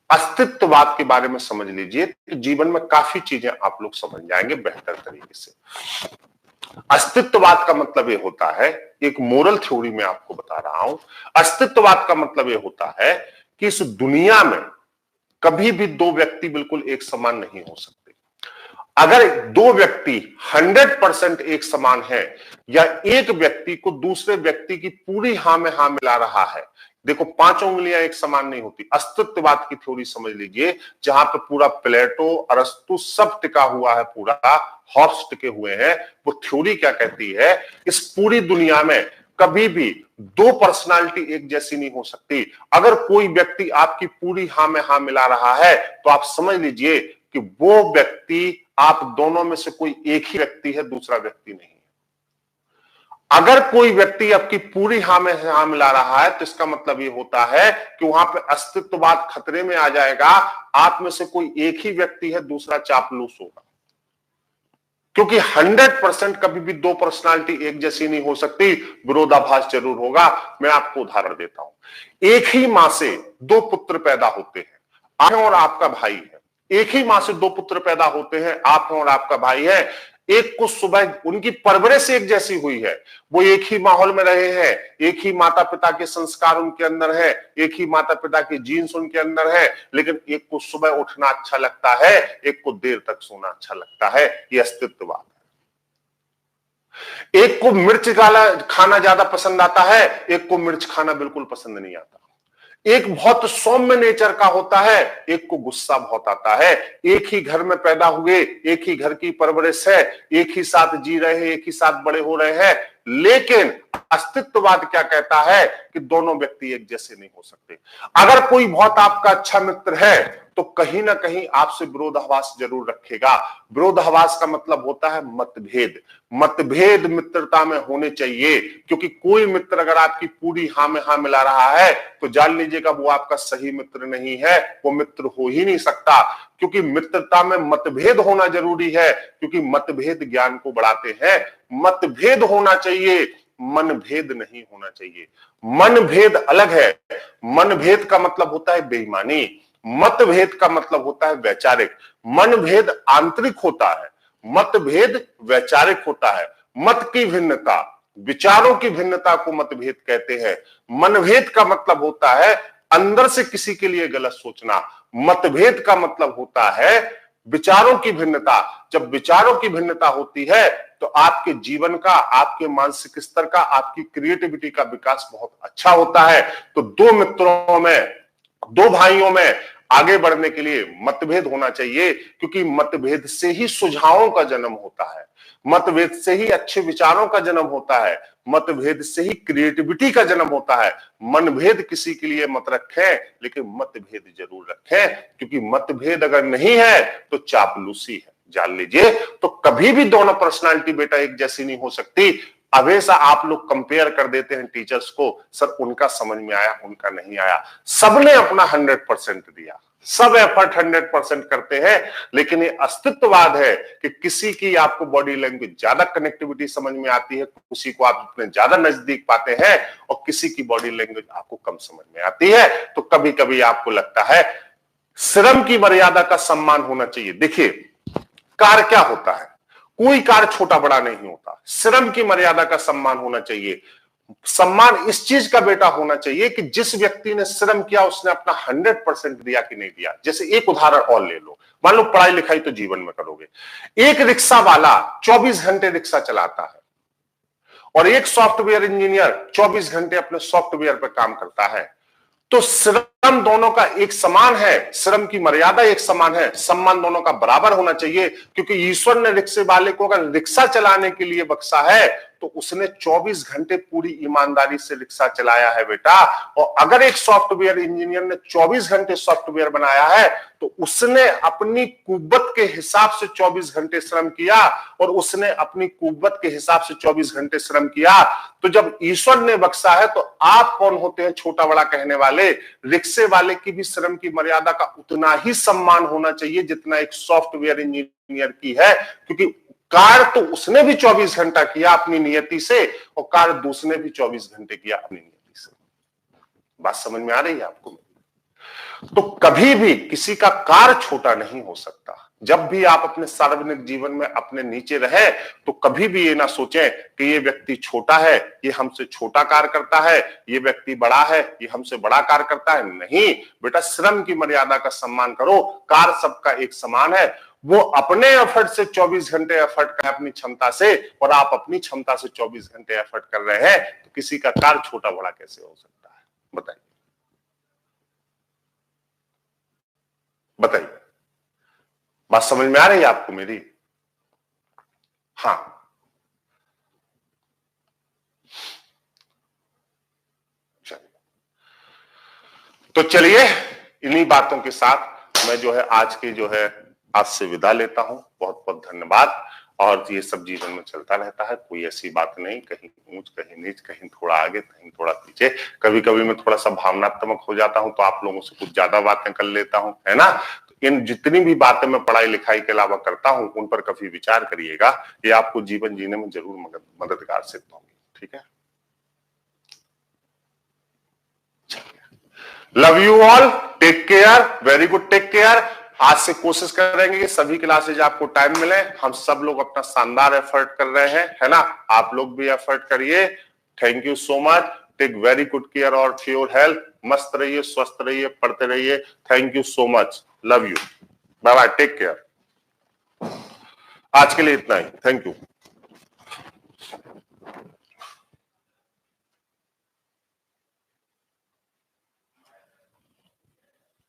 अस्तित्ववाद के बारे में समझ लीजिए तो जीवन में काफी चीजें आप लोग समझ जाएंगे बेहतर तरीके से। अस्तित्ववाद का मतलब ये होता है, एक मोरल थ्योरी में आपको बता रहा हूं, अस्तित्ववाद का मतलब ये होता है कि इस दुनिया में कभी भी दो व्यक्ति बिल्कुल एक समान नहीं हो सकते। अगर दो व्यक्ति 100% एक समान है या एक व्यक्ति को दूसरे व्यक्ति की पूरी हां में हां मिला रहा है, देखो 5 उंगलियां एक समान नहीं होती। अस्तित्ववाद की थ्योरी समझ लीजिए, जहां पे पूरा प्लेटो, अरस्तु सब टिका हुआ है, पूरा हॉब्स टिके हुए हैं। वो थ्योरी क्या कहती है, इस पूरी दुनिया में कभी भी दो पर्सनालिटी एक जैसी नहीं हो सकती। अगर कोई व्यक्ति आपकी पूरी हां में हां मिला रहा है तो आप समझ लीजिए कि वो व्यक्ति, आप दोनों में से कोई एक ही व्यक्ति है, दूसरा व्यक्ति नहीं। अगर कोई व्यक्ति आपकी पूरी हां में हां मिला रहा है तो इसका मतलब ये होता है कि वहां पे अस्तित्ववाद खतरे में आ जाएगा। आप में से कोई एक ही व्यक्ति है, दूसरा चापलूस होगा, क्योंकि 100% कभी भी दो पर्सनालिटी एक जैसी नहीं हो सकती, विरोधाभास जरूर होगा। मैं आपको उदाहरण देता हूं। एक ही मां से दो पुत्र पैदा होते हैं, आप और आपका भाई है। एक ही मां से दो पुत्र पैदा होते हैं, आप और आपका भाई है। एक को सुबह उनकी परवरिश एक जैसी हुई है, वो एक ही माहौल में रहे हैं, एक ही माता पिता के संस्कार उनके अंदर है, एक ही माता पिता के जीन्स उनके अंदर है, लेकिन एक को सुबह उठना अच्छा लगता है, एक को देर तक सोना अच्छा लगता है। ये अस्तित्ववाद है। एक को मिर्च खाना ज्यादा पसंद आता है, एक को मिर्च खाना बिल्कुल पसंद नहीं आता। एक बहुत सौम्य नेचर का होता है, एक को गुस्सा बहुत आता है। एक ही घर में पैदा हुए, एक ही घर की परवरिश है, एक ही साथ जी रहे हैं, एक ही साथ बड़े हो रहे हैं, लेकिन अस्तित्ववाद क्या कहता है कि दोनों व्यक्ति एक जैसे नहीं हो सकते। अगर कोई बहुत आपका अच्छा मित्र है तो कहीं ना कहीं आपसे विरोधाभास जरूर रखेगा। विरोधाभास का मतलब होता है मतभेद। मतभेद मित्रता में होने चाहिए, क्योंकि कोई मित्र अगर आपकी पूरी हां में हां मिला रहा है तो जान लीजिएगा वो आपका सही मित्र नहीं है, वो मित्र हो ही नहीं सकता। क्योंकि मित्रता में मतभेद होना जरूरी है, क्योंकि मतभेद ज्ञान को बढ़ाते हैं। मतभेद होना चाहिए, मनभेद नहीं होना चाहिए। मनभेद अलग है। मनभेद का मतलब होता है बेईमानी, मतभेद का मतलब होता है वैचारिक। मनभेद आंतरिक होता है, मतभेद वैचारिक होता है। मत की भिन्नता, विचारों की भिन्नता को मतभेद कहते हैं। मनभेद का मतलब होता है अंदर से किसी के लिए गलत सोचना। मतभेद का मतलब होता है विचारों की भिन्नता। जब विचारों की भिन्नता होती है तो आपके जीवन का, आपके मानसिक स्तर का, आपकी क्रिएटिविटी का विकास बहुत अच्छा होता है। तो दो मित्रों में, दो भाइयों में आगे बढ़ने के लिए मतभेद होना चाहिए, क्योंकि मतभेद से ही सुझावों का जन्म होता है, मतभेद से ही अच्छे विचारों का जन्म होता है, मतभेद से ही क्रिएटिविटी का जन्म होता है। मनभेद किसी के लिए मत रखें, लेकिन मतभेद जरूर रखें, क्योंकि मतभेद अगर नहीं है तो चापलूसी है, जान लीजिए। तो कभी भी दोनों पर्सनालिटी बेटा एक जैसी नहीं हो सकती। हमेशा आप लोग कंपेयर कर देते हैं टीचर्स को, सर उनका समझ में आया, उनका नहीं आया। सबने अपना 100% दिया, सब एफर्ट 100% करते हैं, लेकिन ये अस्तित्ववाद है कि किसी की आपको बॉडी लैंग्वेज ज्यादा कनेक्टिविटी समझ में आती है, किसी को आप अपने ज्यादा नजदीक पाते हैं, और किसी की बॉडी लैंग्वेज आपको कम समझ में आती है। तो कभी कभी आपको लगता है श्रम की मर्यादा का सम्मान होना चाहिए। देखिए कार्य क्या होता है, कोई कार्य छोटा बड़ा नहीं होता। श्रम की मर्यादा का सम्मान होना चाहिए। सम्मान इस चीज का बेटा होना चाहिए कि जिस व्यक्ति ने श्रम किया उसने अपना 100% दिया कि नहीं दिया। जैसे एक उदाहरण और ले लो, मान लो पढ़ाई लिखाई तो जीवन में करोगे। एक रिक्शा वाला 24 घंटे रिक्शा चलाता है और एक सॉफ्टवेयर इंजीनियर 24 घंटे अपने सॉफ्टवेयर पर काम करता है। तो श्रम दोनों का एक समान है, श्रम की मर्यादा एक समान है, सम्मान दोनों का बराबर होना चाहिए। क्योंकि ईश्वर ने रिक्शे वाले को अगर रिक्शा चलाने के लिए बख्शा है तो उसने 24 घंटे पूरी ईमानदारी से रिक्शा चलाया है बेटा। और अगर एक सॉफ्टवेयर इंजीनियर ने 24 घंटे सॉफ्टवेयर बनाया है तो उसने अपनी कुव्वत के हिसाब से 24 घंटे श्रम किया, और उसने अपनी कुव्वत के हिसाब से 24 घंटे श्रम किया। तो जब ईश्वर ने बख्शा है तो आप कौन होते हैं छोटा बड़ा कहने वाले। रिक्शे वाले की भी श्रम की मर्यादा का उतना ही सम्मान होना चाहिए जितना एक सॉफ्टवेयर इंजीनियर की है, क्योंकि कार्य तो उसने भी 24 घंटा किया अपनी नियति से, और कार्य दूसरे भी 24 घंटे किया अपनी नियति से। बात समझ में आ रही है आपको? तो कभी भी किसी का कार्य छोटा नहीं हो सकता। जब भी आप अपने सार्वजनिक जीवन में अपने नीचे रहे, तो कभी भी ये ना सोचें कि ये व्यक्ति छोटा है, ये हमसे छोटा कार्य करता है, ये व्यक्ति बड़ा है, ये हमसे बड़ा कार्य करता है। नहीं बेटा, श्रम की मर्यादा का सम्मान करो। कार्य सबका एक समान है। वो अपने एफर्ट से 24 घंटे एफर्ट का अपनी क्षमता से, और आप अपनी क्षमता से 24 घंटे एफर्ट कर रहे हैं, तो किसी का कार्य छोटा बड़ा कैसे हो सकता है? बताइए बताइए, बात समझ में आ रही है आपको मेरी? हाँ, चलिए, तो चलिए इन्हीं बातों के साथ मैं जो है आज की जो है आज से विदा लेता हूं। बहुत बहुत धन्यवाद। और ये सब जीवन में चलता रहता है, कोई ऐसी बात नहीं, कहीं ऊंच कहीं नीच, कहीं थोड़ा आगे कहीं थोड़ा पीछे। कभी कभी मैं थोड़ा सा भावनात्मक हो जाता हूं, तो आप लोगों से कुछ ज्यादा बातें कर लेता हूं, है ना? तो इन जितनी भी बातें मैं पढ़ाई लिखाई के अलावा करता हूं, उन पर कभी विचार करिएगा। ये आपको जीवन जीने में जरूर मददगार सिद्ध होंगी। ठीक है, love you all, take care, very good, take care. आज से कोशिश करेंगे कि सभी क्लासेज आपको टाइम मिले। हम सब लोग अपना शानदार एफर्ट कर रहे हैं, है ना? आप लोग भी एफर्ट करिए। Thank you so much. Take very good care of your health. मस्त रहिए, स्वस्थ रहिए, पढ़ते रहिए। Thank you so much, love you, bye bye, take care. आज के लिए इतना ही, थैंक यू।